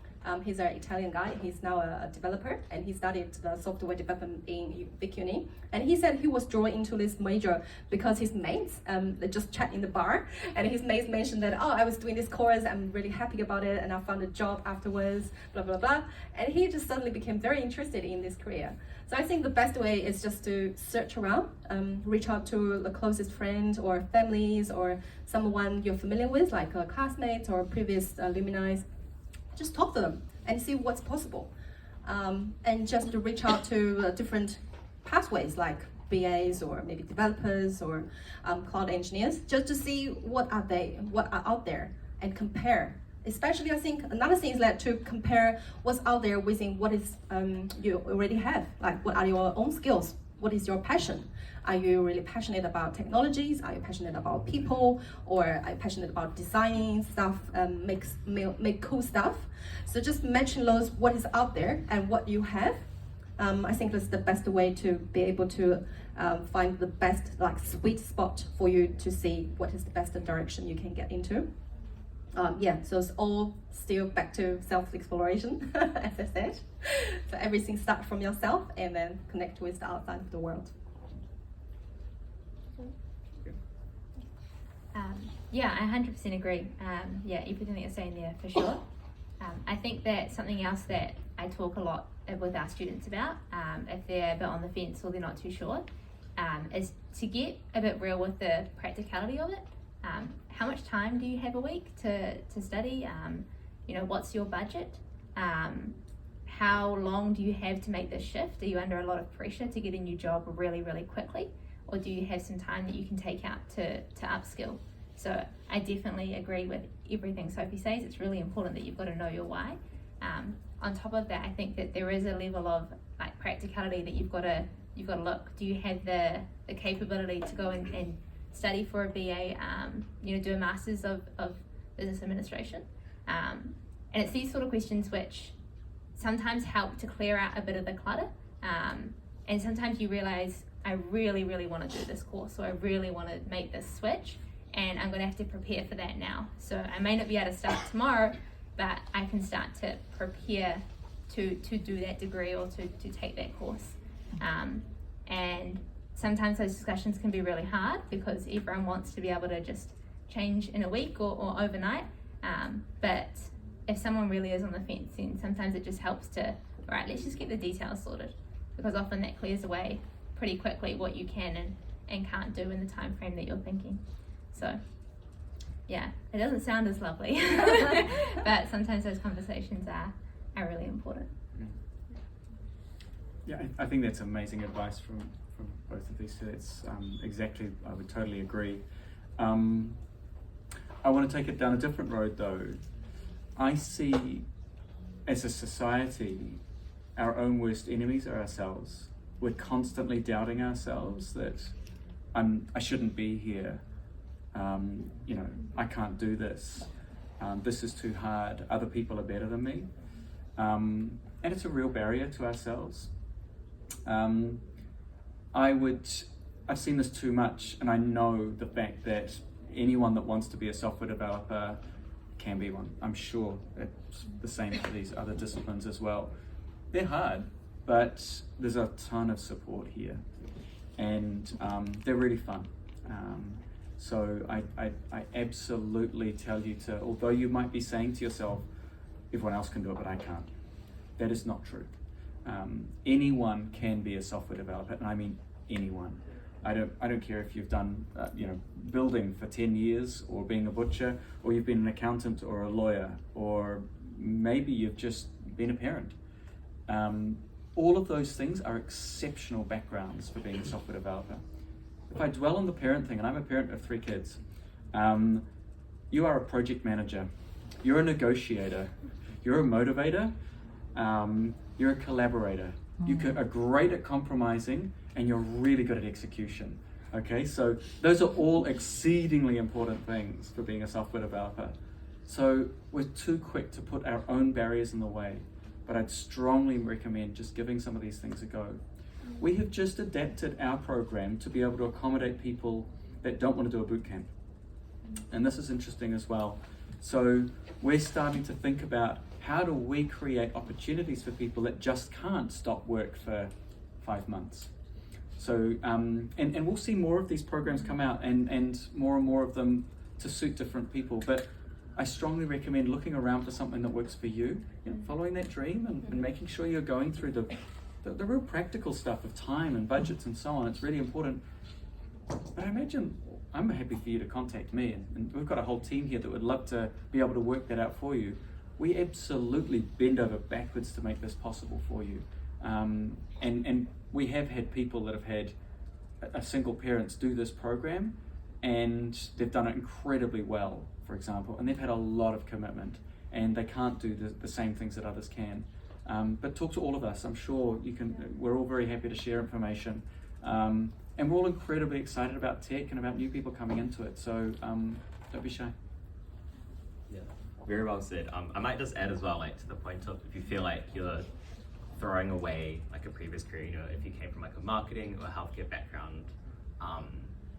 He's an Italian guy. He's now a developer, and he studied the software development in Big Uni. And he said he was drawn into this major because his mates, they just chat in the bar, and his mates mentioned that, oh, I was doing this course, I'm really happy about it, and I found a job afterwards, blah, blah, blah. And he just suddenly became very interested in this career. So I think the best way is just to search around, reach out to the closest friends or families or someone you're familiar with, like classmates or previous alumni. Just talk to them and see what's possible. And just to reach out to different pathways like BAs or maybe developers or cloud engineers, just to see what are out there and compare. Especially, I think another thing is that to compare what's out there within what is you already have. Like, what are your own skills? What is your passion? Are you really passionate about technologies? Are you passionate about people? Or are you passionate about designing stuff, make cool stuff? So just mention those, what is out there and what you have. I think that's the best way to be able to find the best sweet spot for you to see what is the best direction you can get into. So it's all still back to self-exploration, as I said. So everything starts from yourself and then connect with the outside of the world. I 100% agree. Everything that you're saying there, for sure. I think that something else that I talk a lot with our students about, if they're a bit on the fence or they're not too sure, is to get a bit real with the practicality of it. How much time do you have a week to study? What's your budget? How long do you have to make this shift? Are you under a lot of pressure to get a new job really, really quickly? Or do you have some time that you can take out to upskill? So I definitely agree with everything Sophie says. It's really important that you've got to know your why. On top of that, I think that there is a level of practicality that you've got to look. Do you have the capability to go and study for a BA, do a master's of business administration? And it's these sort of questions which sometimes help to clear out a bit of the clutter. And sometimes you realize, I really, really want to do this course, or I really want to make this switch, and I'm going to have to prepare for that now. So I may not be able to start tomorrow, but I can start to prepare to do that degree or to take that course. And sometimes those discussions can be really hard because everyone wants to be able to just change in a week or overnight. But if someone really is on the fence, then sometimes it just helps to, all right, let's just get the details sorted, because often that clears away pretty quickly what you can and can't do in the time frame that you're thinking. So yeah, it doesn't sound as lovely, but sometimes those conversations are really important. Yeah, I think that's amazing advice from both of these. It's exactly, I would totally agree. I want to take it down a different road though. I see, as a society, our own worst enemies are ourselves. We're constantly doubting ourselves that I shouldn't be here. I can't do this. This is too hard. Other people are better than me. And it's a real barrier to ourselves. I've seen this too much, and I know the fact that anyone that wants to be a software developer can be one. I'm sure it's the same for these other disciplines as well. They're hard, but there's a ton of support here, and they're really fun. So I absolutely tell you to, although you might be saying to yourself, everyone else can do it, but I can't. That is not true. Anyone can be a software developer, and I mean anyone. I don't care if you've done building for 10 years, or being a butcher, or you've been an accountant or a lawyer, or maybe you've just been a parent. All of those things are exceptional backgrounds for being a software developer. If I dwell on the parent thing, and I'm a parent of 3 kids, you are a project manager, you're a negotiator, you're a motivator, you're a collaborator. You are great at compromising, and you're really good at execution. Okay, so those are all exceedingly important things for being a software developer. So we're too quick to put our own barriers in the way, but I'd strongly recommend just giving some of these things a go. We have just adapted our program to be able to accommodate people that don't want to do a bootcamp. And this is interesting as well. So we're starting to think about how do we create opportunities for people that just can't stop work for 5 months? So, and we'll see more of these programs come out and more of them to suit different people. But I strongly recommend looking around for something that works for you, following that dream and making sure you're going through the real practical stuff of time and budgets and so on. It's really important. But I imagine I'm happy for you to contact me, and we've got a whole team here that would love to be able to work that out for you. We absolutely bend over backwards to make this possible for you. And we have had people that have had a single parents do this program, and they've done it incredibly well, for example, and they've had a lot of commitment, and they can't do the same things that others can. But talk to all of us. I'm sure you can. We're all very happy to share information. And we're all incredibly excited about tech and about new people coming into it. So don't be shy. Yeah, very well said. I might just add as well, like to the point of if you feel like you're throwing away like a previous career, you know, if you came from like a marketing or healthcare background,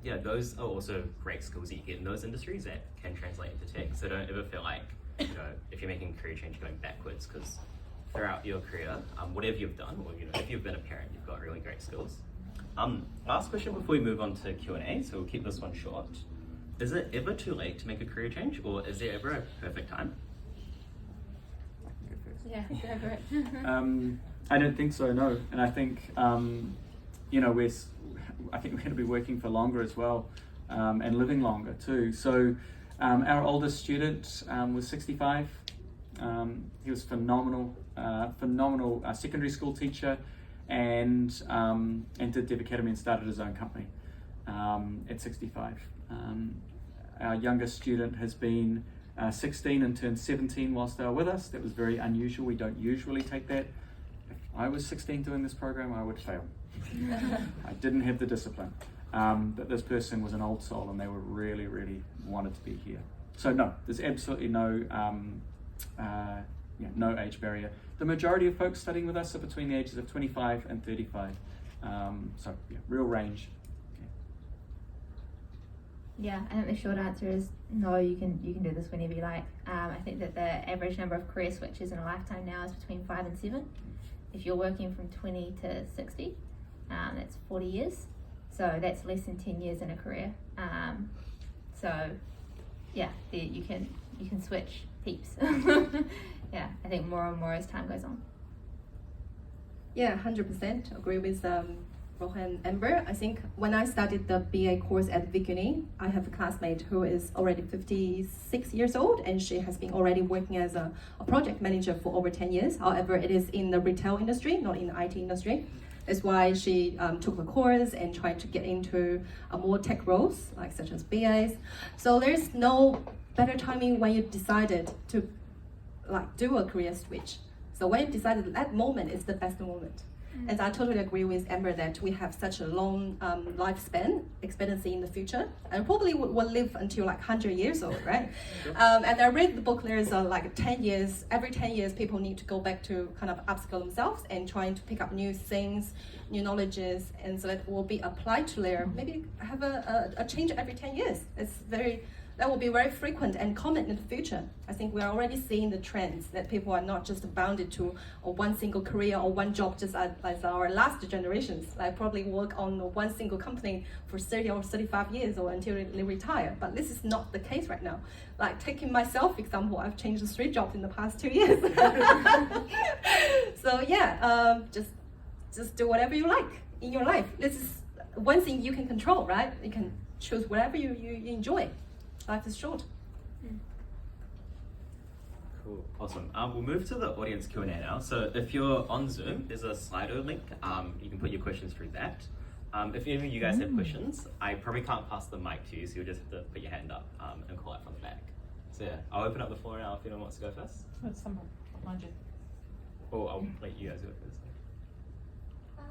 yeah, those are also great skills that you get in those industries that can translate into tech. So don't ever feel like, you know, if you're making a career change, going backwards, because throughout your career, whatever you've done, or you know, if you've been a parent, you've got really great skills. Last question before we move on to Q&A, so we'll keep this one short. Is it ever too late to make a career change, or is there ever a perfect time? Yeah, go for it. I don't think so, no. And I think, you know, I think we're going to be working for longer as well, and living longer too. So our oldest student was 65. He was phenomenal secondary school teacher, and did Dev Academy and started his own company at 65. Our youngest student has been 16 and turned 17 whilst they were with us. That was very unusual. We don't usually take that. If I was 16 doing this program, I would fail. I didn't have the discipline. But this person was an old soul, and they were really, really wanted to be here. So no, there's absolutely no no age barrier. The majority of folks studying with us are between the ages of 25 and 35. So yeah, real range. Yeah, I think the short answer is no. You can do this whenever you like. I think that the average number of career switches in a lifetime now is between 5 and 7. If you're working from 20 to 60, that's 40 years. So that's less than 10 years in a career. So yeah, you can switch heaps. Yeah, I think more and more as time goes on. Yeah, 100% agree with Rohan Amber. I think when I started the BA course at Vicuni, I have a classmate who is already 56 years old, and she has been already working as a project manager for over 10 years. However, it is in the retail industry, not in the IT industry. That's why she took the course and tried to get into more tech roles, like such as BAs. So there's no better timing when you decided to do a career switch. So when you decided, that moment is the best moment. And I totally agree with Amber that we have such a long lifespan expectancy in the future, and probably will live until like 100 years old, right? And I read the book, there's like 10 years, every 10 years people need to go back to kind of upskill themselves and trying to pick up new things, new knowledges, and so that will be applied to their, maybe have a change every 10 years. That will be very frequent and common in the future. I think we are already seeing the trends that people are not just bounded to one single career or one job, just as our last generations. Like probably work on one single company for 30 or 35 years or until they retire. But this is not the case right now. Like taking myself example, I've changed 3 jobs in the past 2 years. So yeah, just do whatever you like in your life. This is one thing you can control, right? You can choose whatever you enjoy. Life is short. Cool, awesome. We'll move to the audience Q&A now. So if you're on Zoom, there's a Slido link. You can put your questions through that. If any of you guys have questions, I probably can't pass the mic to you, so you'll just have to put your hand up and call out from the back. So yeah, I'll open up the floor now if anyone wants to go first. Someone behind you. Or I'll let you guys go first.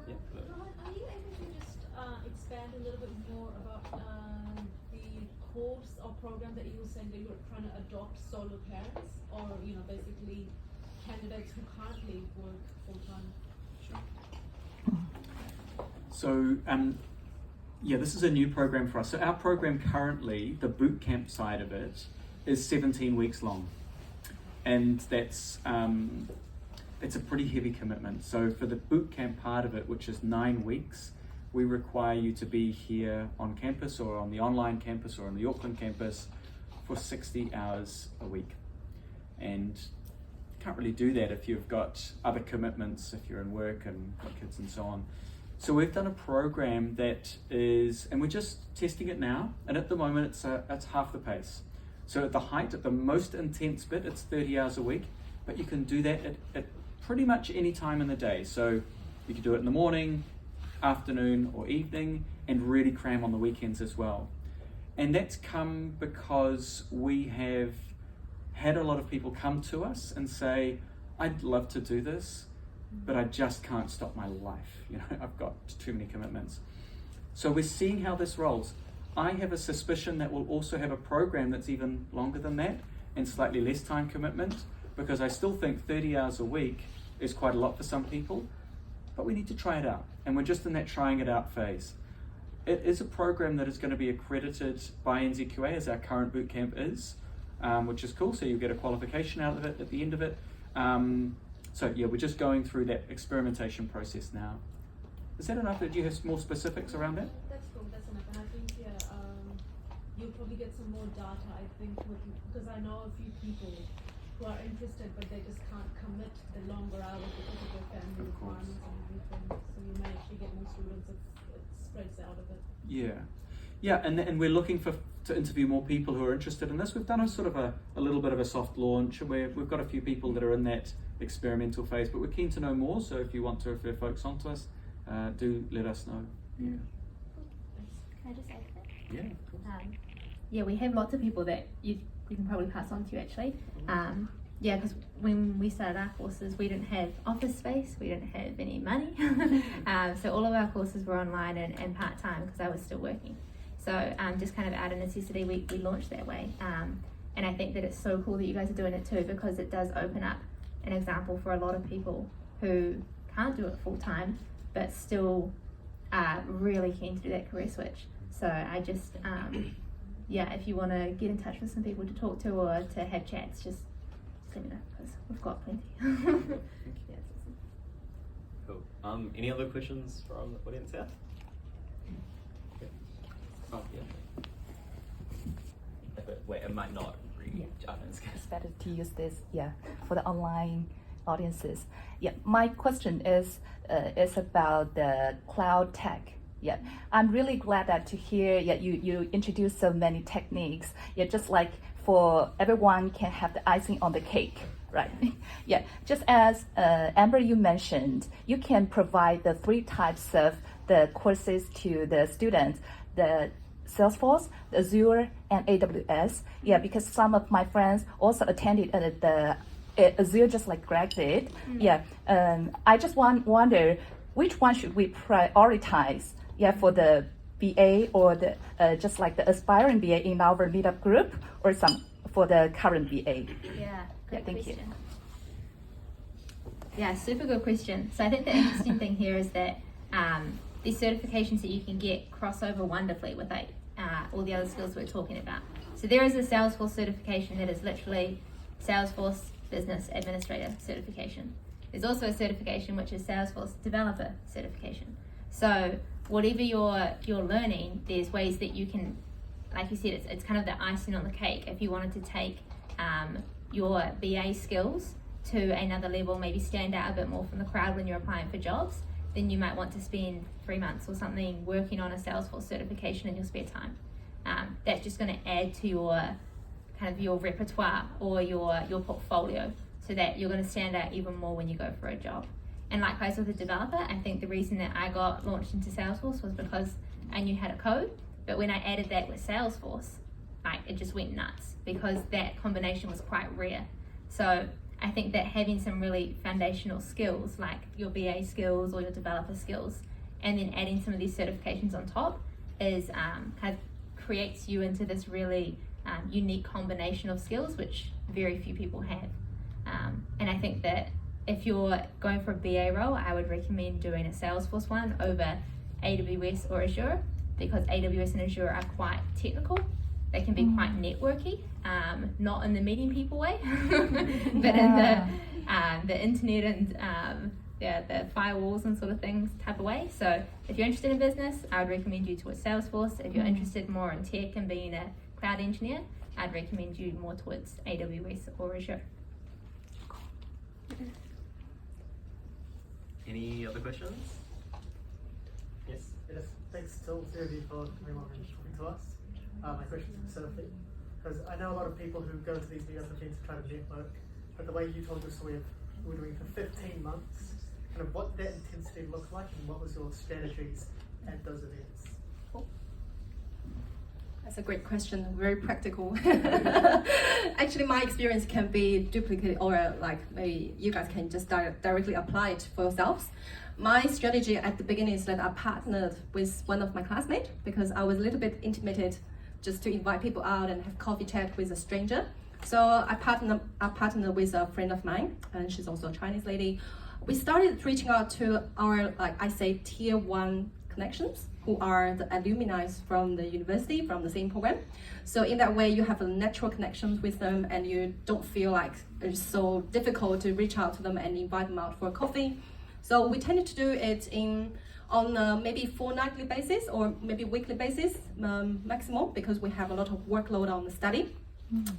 Yeah, Rohan, are you able to just expand a little bit more about the course or program that you were saying that you were trying to adopt solo parents, or basically candidates who can't leave work full time? Sure. So yeah, this is a new program for us. So our program currently, the bootcamp side of it, is 17 weeks long. and that's it's a pretty heavy commitment. So for the bootcamp part of it, which is 9 weeks, we require you to be here on campus or on the online campus or on the Auckland campus for 60 hours a week. And you can't really do that if you've got other commitments, if you're in work and got kids and so on. So we've done a program that is, and we're just testing it now, and at the moment it's half the pace. So at the height, at the most intense bit, it's 30 hours a week, but you can do that at pretty much any time in the day. So you can do it in the morning, afternoon or evening, and really cram on the weekends as well. And that's come because we have had a lot of people come to us and say, I'd love to do this, but I just can't stop my life. You know, I've got too many commitments. So we're seeing how this rolls. I have a suspicion that we'll also have a program that's even longer than that and slightly less time commitment, because I still think 30 hours a week is quite a lot for some people, but we need to try it out. And we're just in that trying it out phase. It is a program that is going to be accredited by NZQA, as our current bootcamp is, which is cool. So you get a qualification out of it at the end of it. So yeah, we're just going through that experimentation process now. Is that enough? Do you have more specifics around that? That's cool, that's enough. And I think you'll probably get some more data, I think, because I know a few people who are interested, but they just can't commit the longer hours because of their family requirements and everything. So you may actually get more students if it spreads out a bit. Yeah, and we're looking to interview more people who are interested in this. We've done a sort of a little bit of a soft launch, and we've got a few people that are in that experimental phase, but we're keen to know more. So if you want to refer folks onto us, do let us know. Yeah. Can I just add that? Yeah, of course. Yeah, we have lots of people that you can probably pass on to actually. Yeah, because when we started our courses, we didn't have office space, we didn't have any money. So all of our courses were online and part-time because I was still working. So just kind of out of necessity, we launched that way. And I think that it's so cool that you guys are doing it too, because it does open up an example for a lot of people who can't do it full-time, but still are really keen to do that career switch. So I just, yeah, if you want to get in touch with some people to talk to or to have chats, just let me know, because we've got plenty. Yeah, Cool. Any other questions from the audience here? Okay. Oh, yeah. Wait, it might not read. It's better to use this, for the online audiences. Yeah, my question is about the cloud tech. Yeah, I'm really glad that to hear you introduce so many techniques. Yeah, just like for everyone can have the icing on the cake, right? Yeah, just as Amber, you mentioned, you can provide the 3 types of the courses to the students, the Salesforce, the Azure, and AWS. Yeah, because some of my friends also attended the Azure, just like Greg did. Yeah, I just wonder which one should we prioritize? Yeah, for the BA or the just like the aspiring BA in our meetup group, or some for the current BA. Yeah, good thank question. Yeah, super good question. So I think the interesting thing here is that these certifications that you can get cross over wonderfully with all the other skills we're talking about. So there is a Salesforce certification that is literally Salesforce Business Administrator certification. There's also a certification which is Salesforce Developer certification. So whatever you're learning, there's ways that you can, like you said, it's kind of the icing on the cake. If you wanted to take your BA skills to another level, maybe stand out a bit more from the crowd when you're applying for jobs, then you might want to spend 3 months or something working on a Salesforce certification in your spare time. That's just going to add to your kind of your repertoire or your portfolio, so that you're going to stand out even more when you go for a job. And likewise with a developer, I think the reason that I got launched into Salesforce was because I knew how to code, but when I added that with Salesforce, it just went nuts, because that combination was quite rare. So I think that having some really foundational skills, like your BA skills or your developer skills, and then adding some of these certifications on top is kind of creates you into this really unique combination of skills, which very few people have. And I think that if you're going for a BA role, I would recommend doing a Salesforce one over AWS or Azure, because AWS and Azure are quite technical, they can be quite networky, not in the meeting people way, but in the internet and the firewalls and sort of things type of way. So if you're interested in business, I would recommend you towards Salesforce. If you're interested more in tech and being a cloud engineer, I'd recommend you more towards AWS or Azure. Any other questions? Yes. Yes, thanks to all three of you for coming along and talking to us. My question is for Sophie, because I know a lot of people who go to these meetup events to try to network, but the way you told your story of you were doing for 15 months, kind of what did that intensity look like and what was your strategies at those events? That's a great question, very practical. Actually, my experience can be duplicated, or like maybe you guys can just directly apply it for yourselves. My strategy at the beginning is that I partnered with one of my classmates because I was a little bit intimidated just to invite people out and have coffee chat with a stranger. So I partnered with a friend of mine, and she's also a Chinese lady. We started reaching out to our, like I say, tier 1 connections, who are the alumni from the university, from the same program. So in that way, you have a natural connections with them, and you don't feel like it's so difficult to reach out to them and invite them out for a coffee. So we tended to do it on maybe fortnightly basis or maybe weekly basis maximum, because we have a lot of workload on the study.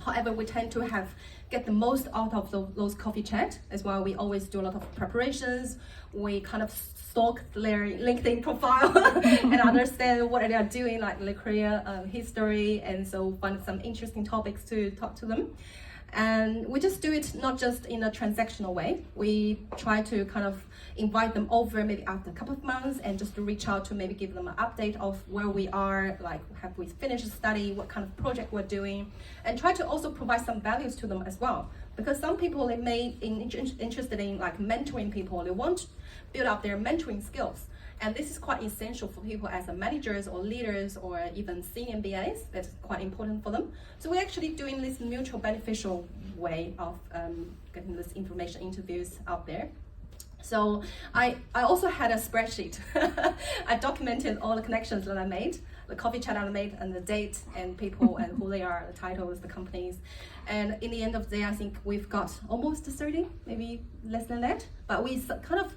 However, we tend to get the most out of those coffee chat as well. We always do a lot of preparations. We kind of stalk their LinkedIn profile and understand what they are doing, like their career history, and so find some interesting topics to talk to them. And we just do it not just in a transactional way. We try to kind of invite them over maybe after a couple of months and just to reach out to maybe give them an update of where we are, like have we finished the study, what kind of project we're doing, and try to also provide some values to them as well. Because some people, they may be interested in like mentoring people, they want to build up their mentoring skills. And this is quite essential for people as managers or leaders or even senior MBAs. That's quite important for them. So we're actually doing this mutual beneficial way of getting this information interviews out there. So I also had a spreadsheet. I documented all the connections that I made, the coffee chat I made, and the date and people and who they are, the titles, the companies. And in the end of the day, I think we've got almost 30, maybe less than that. But we kind of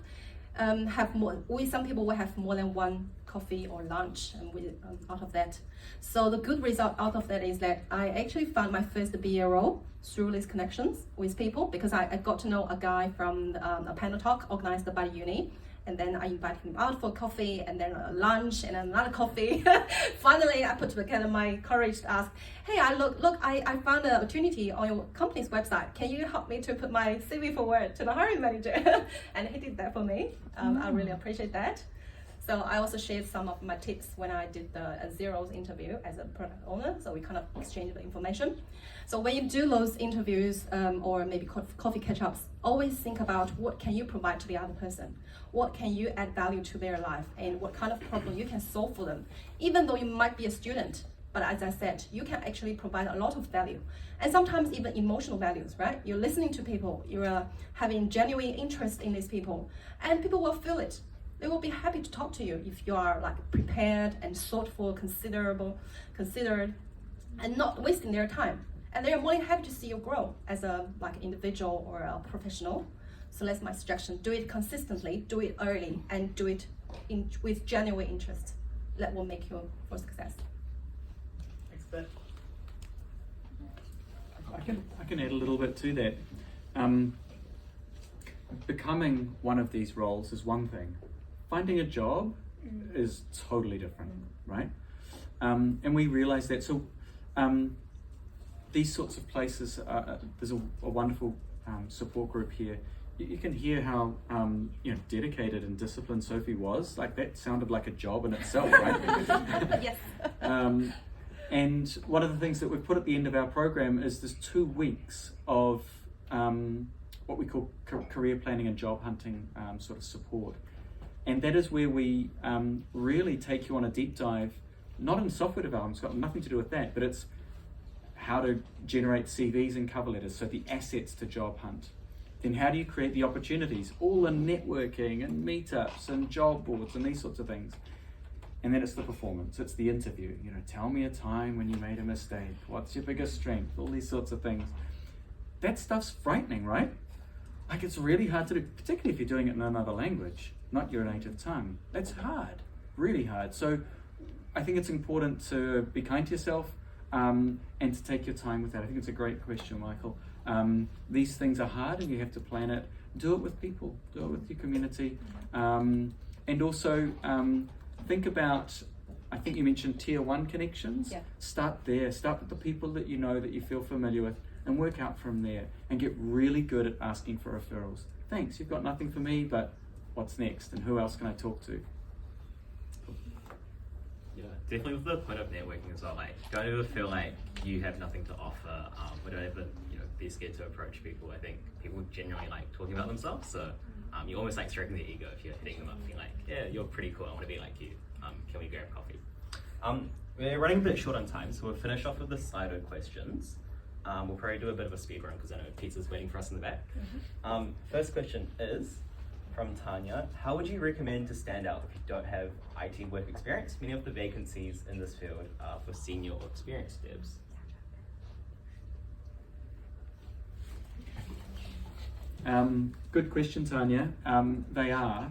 have more. Some people will have more than one coffee or lunch, and we out of that. So the good result out of that is that I actually found my first BA role through these connections with people, because I got to know a guy from a panel talk organized by uni, and then I invited him out for coffee, and then a lunch, and another coffee. Finally, I put together my courage to ask, hey, I found an opportunity on your company's website. Can you help me to put my CV forward to the hiring manager? And he did that for me. I really appreciate that. So I also shared some of my tips when I did the Zeros interview as a product owner. So we kind of exchanged the information. So when you do those interviews or maybe coffee catch-ups, always think about what can you provide to the other person? What can you add value to their life? And what kind of problem you can solve for them? Even though you might be a student, but as I said, you can actually provide a lot of value. And sometimes even emotional values, right? You're listening to people, you're having genuine interest in these people, and people will feel it. They will be happy to talk to you if you are like prepared and thoughtful, considered, and not wasting their time. And they're more than happy to see you grow as a like individual or a professional. So that's my suggestion. Do it consistently, do it early, and do it with genuine interest. That will make you for success. Thanks, Beth. I can add a little bit to that. Becoming one of these roles is one thing. Finding a job is totally different, right? And we realize that. So these sorts of places, there's a wonderful support group here. You can hear how dedicated and disciplined Sophie was. Like that sounded like a job in itself, right? Yes. And one of the things that we've put at the end of our program is this 2 weeks of what we call career planning and job hunting sort of support. And that is where we really take you on a deep dive, not in software development, it's got nothing to do with that, but it's how to generate CVs and cover letters, so the assets to job hunt. Then how do you create the opportunities, all the networking and meetups and job boards and these sorts of things. And then it's the performance, it's the interview. You know, tell me a time when you made a mistake. What's your biggest strength? All these sorts of things. That stuff's frightening, right? Like, it's really hard to do, particularly if you're doing it in another language, not your native tongue. That's hard, really hard. So I think it's important to be kind to yourself and to take your time with that. I think it's a great question, Michael. These things are hard and you have to plan it. Do it with people, do it with your community. And also think about, I think you mentioned tier 1 connections. Yeah. Start there, start with the people that you know, that you feel familiar with, and work out from there and get really good at asking for referrals. Thanks, you've got nothing for me, but what's next and who else can I talk to? Yeah, definitely with the point of networking as well. Like, don't ever feel like you have nothing to offer, or don't ever, be scared to approach people. I think people generally like talking about themselves, so you almost like stroking their ego if you're hitting them up, being like, yeah, you're pretty cool, I want to be like you. Can we grab coffee? We're running a bit short on time, so we'll finish off with the Slido questions. We'll probably do a bit of a speed run because I know Pizza's waiting for us in the back. First question is from Tanya. How would you recommend to stand out if you don't have IT work experience? Many of the vacancies in this field are for senior or experienced devs. Good question, Tanya. They are.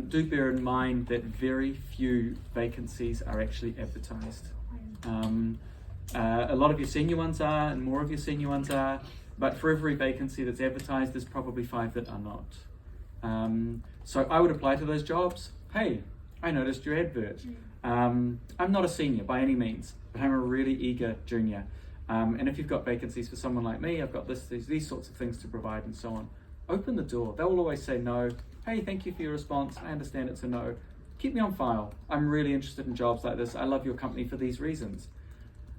Do bear in mind that very few vacancies are actually advertised. A lot of your senior ones are, and more of your senior ones are, but for every vacancy that's advertised, there's probably 5 that are not. So I would apply to those jobs. Hey, I noticed your advert. I'm not a senior by any means, but I'm a really eager junior. And if you've got vacancies for someone like me, I've got these sorts of things to provide and so on. Open the door. They will always say no. Hey, thank you for your response. I understand it's a no. Keep me on file. I'm really interested in jobs like this. I love your company for these reasons.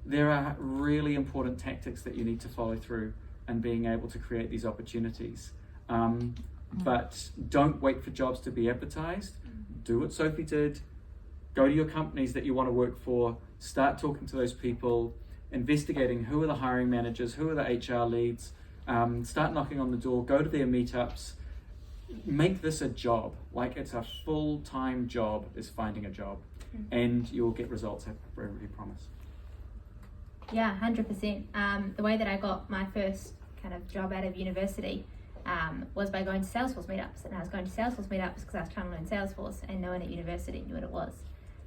There are really important tactics that you need to follow through and being able to create these opportunities. But don't wait for jobs to be advertised. Do what Sophie did. Go to your companies that you want to work for. Start talking to those people, investigating who are the hiring managers, who are the HR leads. Start knocking on the door, go to their meetups. Make this a job, like it's a full-time job is finding a job, and you'll get results, I really promise. Yeah, 100%. The way that I got my first kind of job out of university was by going to Salesforce meetups. And I was going to Salesforce meetups because I was trying to learn Salesforce, and no one at university knew what it was.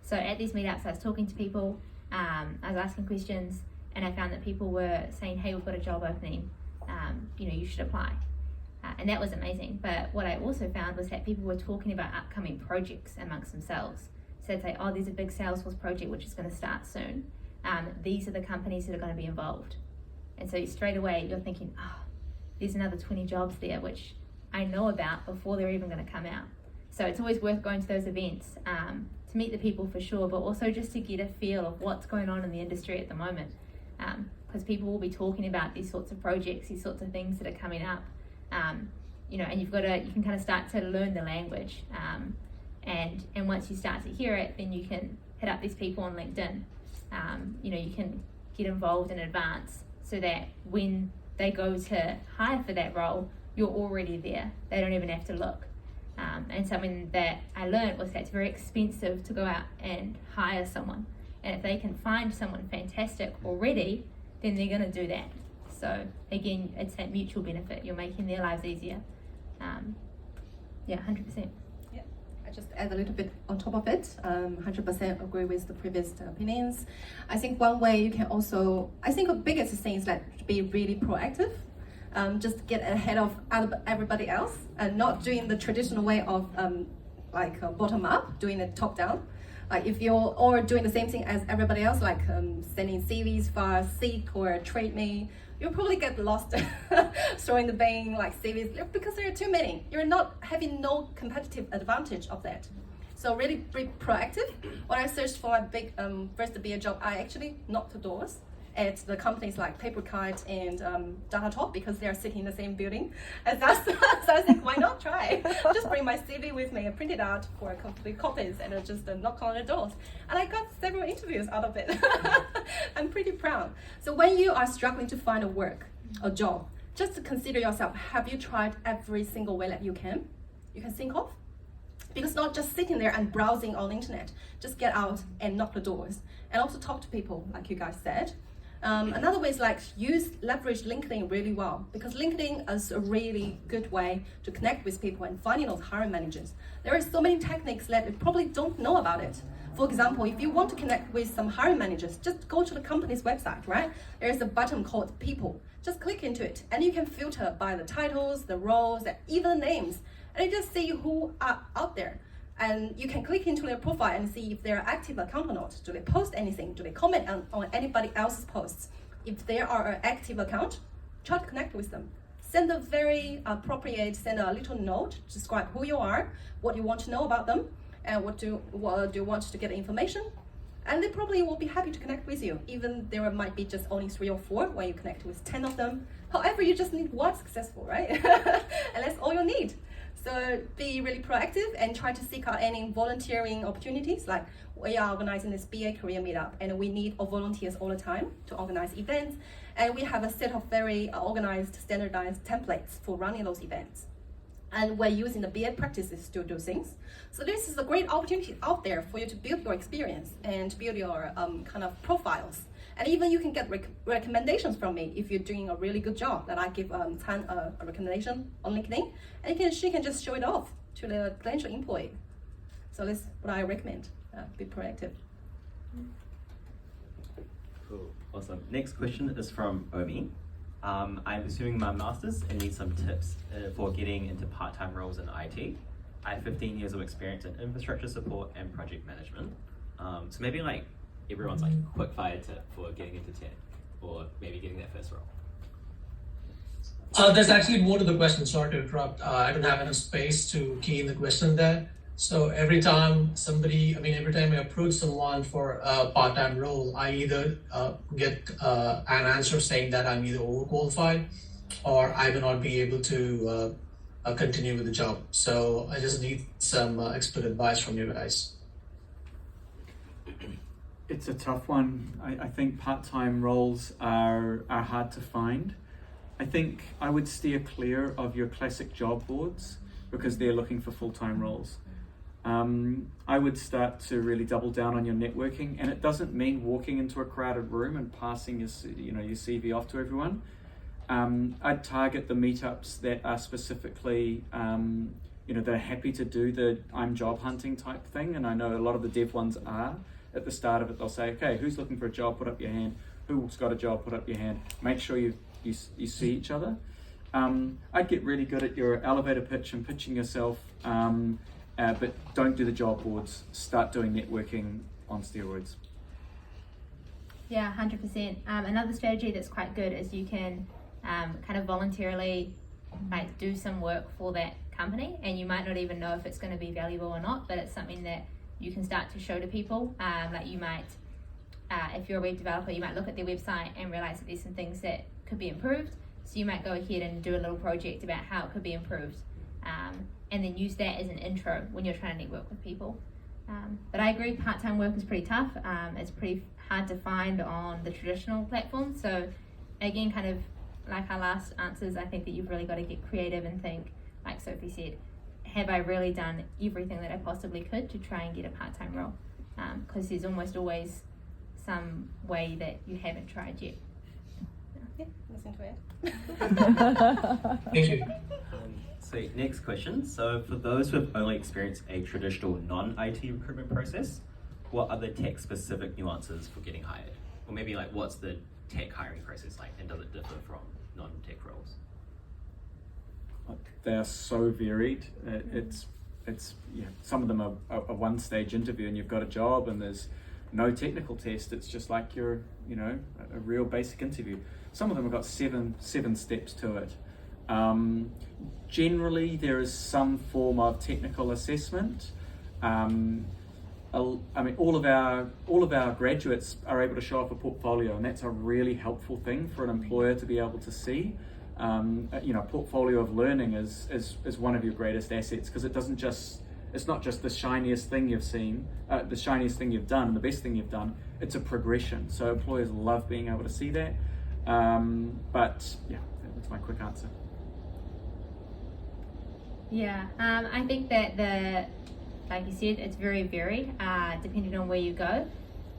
So at these meetups, I was talking to people, I was asking questions, and I found that people were saying, hey, we've got a job opening, you should apply. And that was amazing. But what I also found was that people were talking about upcoming projects amongst themselves. So they'd say, oh, there's a big Salesforce project which is going to start soon. These are the companies that are going to be involved. And so straight away you're thinking, oh, there's another 20 jobs there which I know about before they're even going to come out. So it's always worth going to those events to meet the people for sure, but also just to get a feel of what's going on in the industry at the moment. Because people will be talking about these sorts of projects, these sorts of things that are coming up. And you can kind of start to learn the language. And once you start to hear it, then you can hit up these people on LinkedIn. You can get involved in advance so that when they go to hire for that role, you're already there. They don't even have to look. And something that I learned was that it's very expensive to go out and hire someone. And if they can find someone fantastic already, then they're going to do that. So again, it's that mutual benefit. You're making their lives easier. 100%. Yeah, I just add a little bit on top of it. 100% agree with the previous opinions. I think one way you can also, the biggest thing is like to be really proactive. Just get ahead of everybody else and not doing the traditional way of bottom up, doing it top down. Like if you're all doing the same thing as everybody else, like sending CVs via Seek or Trade Me, you'll probably get lost throwing the bin like CVs because there are too many. You're not having no competitive advantage of that. So really be proactive. When I searched for a big first BA job, I actually knocked the doors at the companies like Paperkite and Datatop because they are sitting in the same building as us. So I think, why not try? Just bring my CV with me and print it out for a couple of copies and just knock on the doors. And I got several interviews out of it. I'm pretty proud. So when you are struggling to find a job, just to consider yourself, have you tried every single way that you can think of? Because not just sitting there and browsing on the internet, just get out and knock the doors and also talk to people, like you guys said. Another way is like leverage LinkedIn really well, because LinkedIn is a really good way to connect with people and finding those hiring managers. There are so many techniques that you probably don't know about it. For example, if you want to connect with some hiring managers, just go to the company's website, right? There's a button called People. Just click into it and you can filter by the titles, the roles, and even the names. And you just see who are out there. And you can click into their profile and see if they're an active account or not. Do they post anything? Do they comment on anybody else's posts? If they are an active account, try to connect with them. Send a very appropriate, send a little note, describe who you are, what you want to know about them, and what do you want to get information. And they probably will be happy to connect with you, even there might be just only 3 or 4 when you connect with 10 of them. However, you just need 1 successful, right? And that's all you need. So be really proactive and try to seek out any volunteering opportunities. Like we are organizing this BA career meetup and we need volunteers all the time to organize events. And we have a set of very organized, standardized templates for running those events. And we're using the BA practices to do things. So this is a great opportunity out there for you to build your experience and build your kind of profiles. And even you can get recommendations from me if you're doing a really good job, that I give Tan a recommendation on LinkedIn, and she can just show it off to the potential employee. So that's what I recommend, be proactive. Cool, awesome. Next question is from Omi. I'm pursuing my master's and need some tips for getting into part-time roles in IT. I have 15 years of experience in infrastructure support and project management. So maybe like everyone's like quick fire tip for getting into tech or maybe getting that first role. There's actually more to the question, sorry to interrupt. I don't have enough space to key in the question there. So every time I approach someone for a part-time role, I either get an answer saying that I'm either overqualified or I will not be able to continue with the job. So I just need some expert advice from you guys. It's a tough one. I think part-time roles are hard to find. I think I would steer clear of your classic job boards because they're looking for full-time roles. I would start to really double down on your networking, and it doesn't mean walking into a crowded room and passing your CV off to everyone. I'd target the meetups that are specifically, that are happy to do the I'm job hunting type thing, and I know a lot of the dev ones are. At the start of it, they'll say, okay, who's looking for a job? Put up your hand. Who's got a job? Put up your hand. Make sure you see each other. I'd get really good at your elevator pitch and pitching yourself, but don't do the job boards. Start doing networking on steroids. Yeah, 100%. Another strategy that's quite good is you can kind of voluntarily like do some work for that company, and you might not even know if it's going to be valuable or not, but it's something that you can start to show to people. Like you might, if you're a web developer, you might look at their website and realize that there's some things that could be improved. So you might go ahead and do a little project about how it could be improved, and then use that as an intro when you're trying to network with people. But I agree, part-time work is pretty tough. It's pretty hard to find on the traditional platforms. So again, kind of like our last answers, I think that you've really got to get creative and think, like Sophie said, have I really done everything that I possibly could to try and get a part-time role? Because there's almost always some way that you haven't tried yet. Yeah, listen to it. Thank you. So next question. So for those who have only experienced a traditional non-IT recruitment process, what are the tech-specific nuances for getting hired? Or maybe like what's the tech hiring process like, and does it differ from non-tech roles? They are so varied. Some of them are a one-stage interview and you've got a job and there's no technical test. It's just like a real basic interview. Some of them have got seven steps to it. Generally, there is some form of technical assessment. All of our graduates are able to show off a portfolio, and that's a really helpful thing for an employer to be able to see. Portfolio of learning is one of your greatest assets, because it's not just the shiniest thing you've seen, the shiniest thing you've done, the best thing you've done. It's a progression. So employers love being able to see that. That's my quick answer. Yeah, I think that like you said, it's very varied, depending on where you go.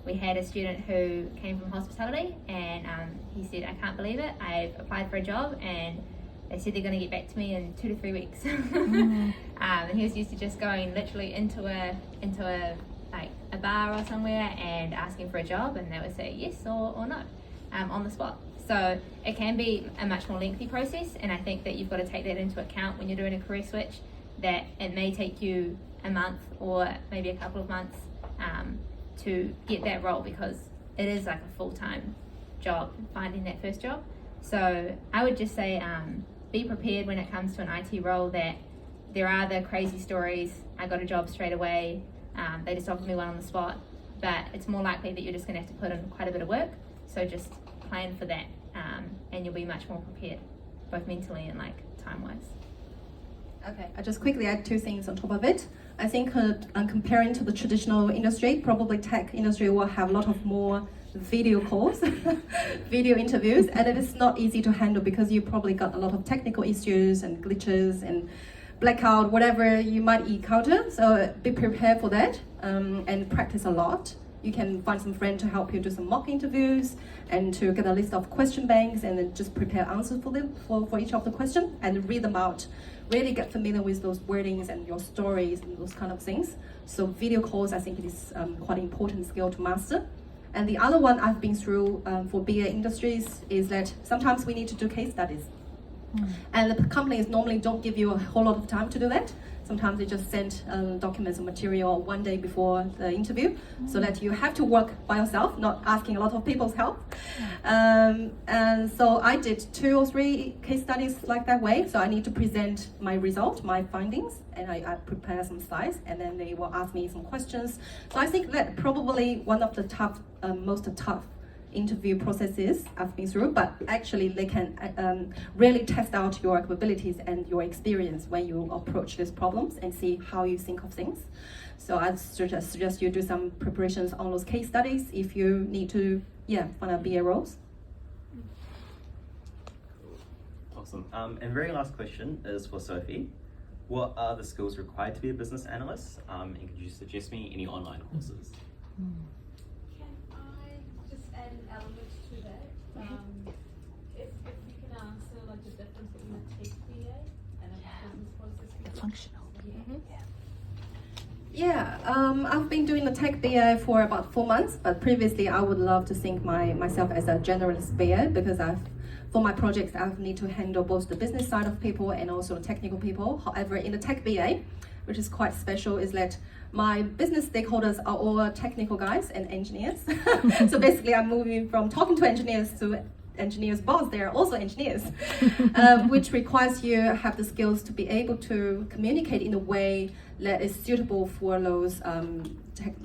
We had a student who came from hospitality, and he said, I can't believe it, I've applied for a job and they said they're going to get back to me in 2 to 3 weeks. And he was used to just going literally into a like a bar or somewhere and asking for a job, and they would say yes or no on the spot. So it can be a much more lengthy process, and I think that you've got to take that into account when you're doing a career switch, that it may take you a month or maybe a couple of months to get that role, because it is like a full-time job finding that first job. So I would just say be prepared when it comes to an IT role, that there are the crazy stories, I got a job straight away, they just offered me one on the spot, but it's more likely that you're just going to have to put in quite a bit of work. So just plan for that, and you'll be much more prepared, both mentally and like time-wise. Okay, I just quickly add 2 things on top of it. I think comparing to the traditional industry, probably tech industry will have a lot of more video calls, video interviews, and it is not easy to handle because you probably got a lot of technical issues and glitches and blackout, whatever you might encounter. So be prepared for that, and practice a lot. You can find some friend to help you do some mock interviews and to get a list of question banks, and then just prepare answers for them for each of the question and read them out. Really get familiar with those wordings and your stories and those kind of things. So video calls, I think it is quite an important skill to master. And the other one I've been through for BA industries is that sometimes we need to do case studies. And the companies normally don't give you a whole lot of time to do that. Sometimes they just send documents and material 1 day before the interview, so that you have to work by yourself, not asking a lot of people's help. And so I did 2 or 3 case studies like that way. So I need to present my result, my findings, and I prepare some slides, and then they will ask me some questions. So I think that probably one of the most tough interview processes I've been through, but actually they can really test out your capabilities and your experience when you approach these problems and see how you think of things. So I'd suggest you do some preparations on those case studies if you need to find out BA roles. Awesome. And very last question is for Sophie. What are the skills required to be a business analyst? And could you suggest me any online courses? Add an element to that. If you can answer like the difference between a tech BA and a business process. Functional. I've been doing the tech BA for about 4 months, but previously I would love to think myself as a generalist BA, because for my projects I need to handle both the business side of people and also technical people. However, in the tech BA, which is quite special, is that my business stakeholders are all technical guys and engineers. So basically I'm moving from talking to engineers to engineers' boss. They are also engineers, which requires you have the skills to be able to communicate in a way that is suitable for those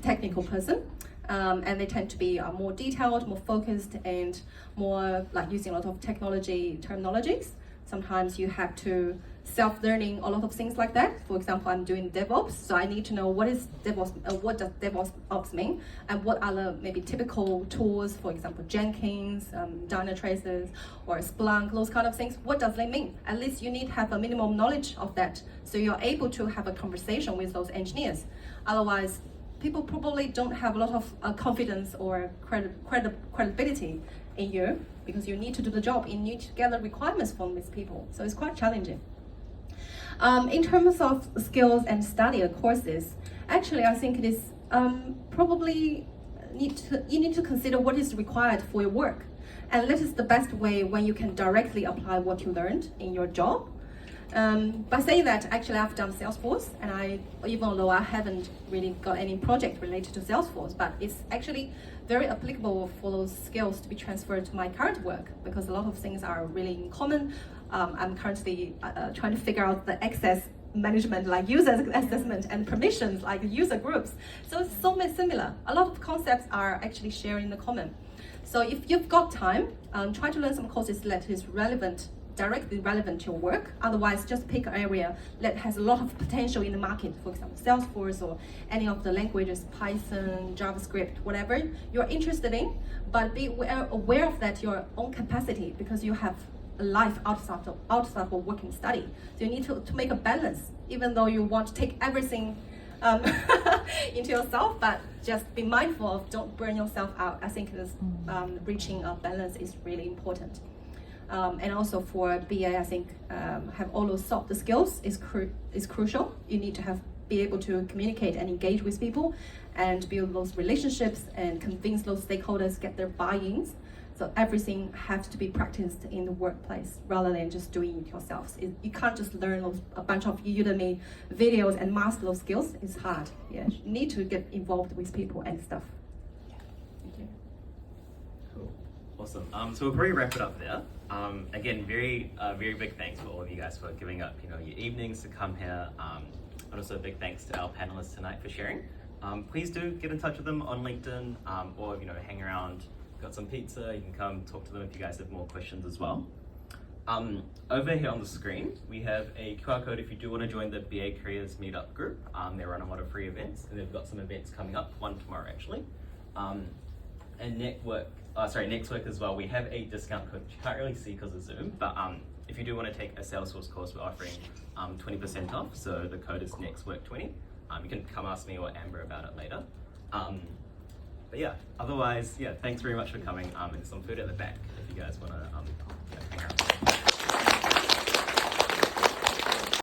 technical person. And they tend to be more detailed, more focused, and more like using a lot of technology terminologies. Sometimes you have to self-learning a lot of things like that. For example, I'm doing DevOps, so I need to know what does DevOps mean, and what are the maybe typical tools, for example, Jenkins, Dynatraces, or Splunk, those kind of things. What does they mean? At least you need to have a minimum knowledge of that, so you're able to have a conversation with those engineers. Otherwise, people probably don't have a lot of confidence or credibility in you, because you need to do the job, you need to gather requirements from these people. So it's quite challenging. In terms of skills and study courses, actually I think it is probably you need to consider what is required for your work. And that is the best way when you can directly apply what you learned in your job. By saying that, actually I've done Salesforce, and even though I haven't really got any project related to Salesforce, but it's actually very applicable for those skills to be transferred to my current work, because a lot of things are really in common. I'm currently trying to figure out the access management, like user assessment, and permissions, like user groups. So it's so similar. A lot of concepts are actually shared in the common. So if you've got time, try to learn some courses that is directly relevant to your work. Otherwise, just pick an area that has a lot of potential in the market. For example, Salesforce or any of the languages, Python, JavaScript, whatever you're interested in. But be aware of that your own capacity, because you have a life outside of work and study. So you need to make a balance. Even though you want to take everything um, into yourself, but just be mindful of don't burn yourself out. I think this reaching a balance is really important. And also for BA, I think have all those soft skills is crucial. You need to be able to communicate and engage with people and build those relationships and convince those stakeholders, get their buy-ins. So everything has to be practiced in the workplace rather than just doing it yourselves. You can't just learn a bunch of Udemy videos and master those skills. It's hard. Yeah, you need to get involved with people and stuff. Thank you. Cool. Awesome. So we'll probably wrap it up there. Again, very big thanks for all of you guys for giving up, your evenings to come here. And also a big thanks to our panelists tonight for sharing. Please do get in touch with them on LinkedIn or hang around. Got some pizza. You can come talk to them if you guys have more questions as well. Over here on the screen, we have a QR code if you do want to join the BA Careers Meetup group. They run a lot of free events, and they've got some events coming up. One tomorrow actually. And next week as well, we have a discount code which you can't really see because of Zoom, but if you do want to take a Salesforce course, we're offering 20% off, so the code is NEXTWORK20. You can come ask me or Amber about it later. But yeah, otherwise, thanks very much for coming, and some food at the back if you guys want to hang out.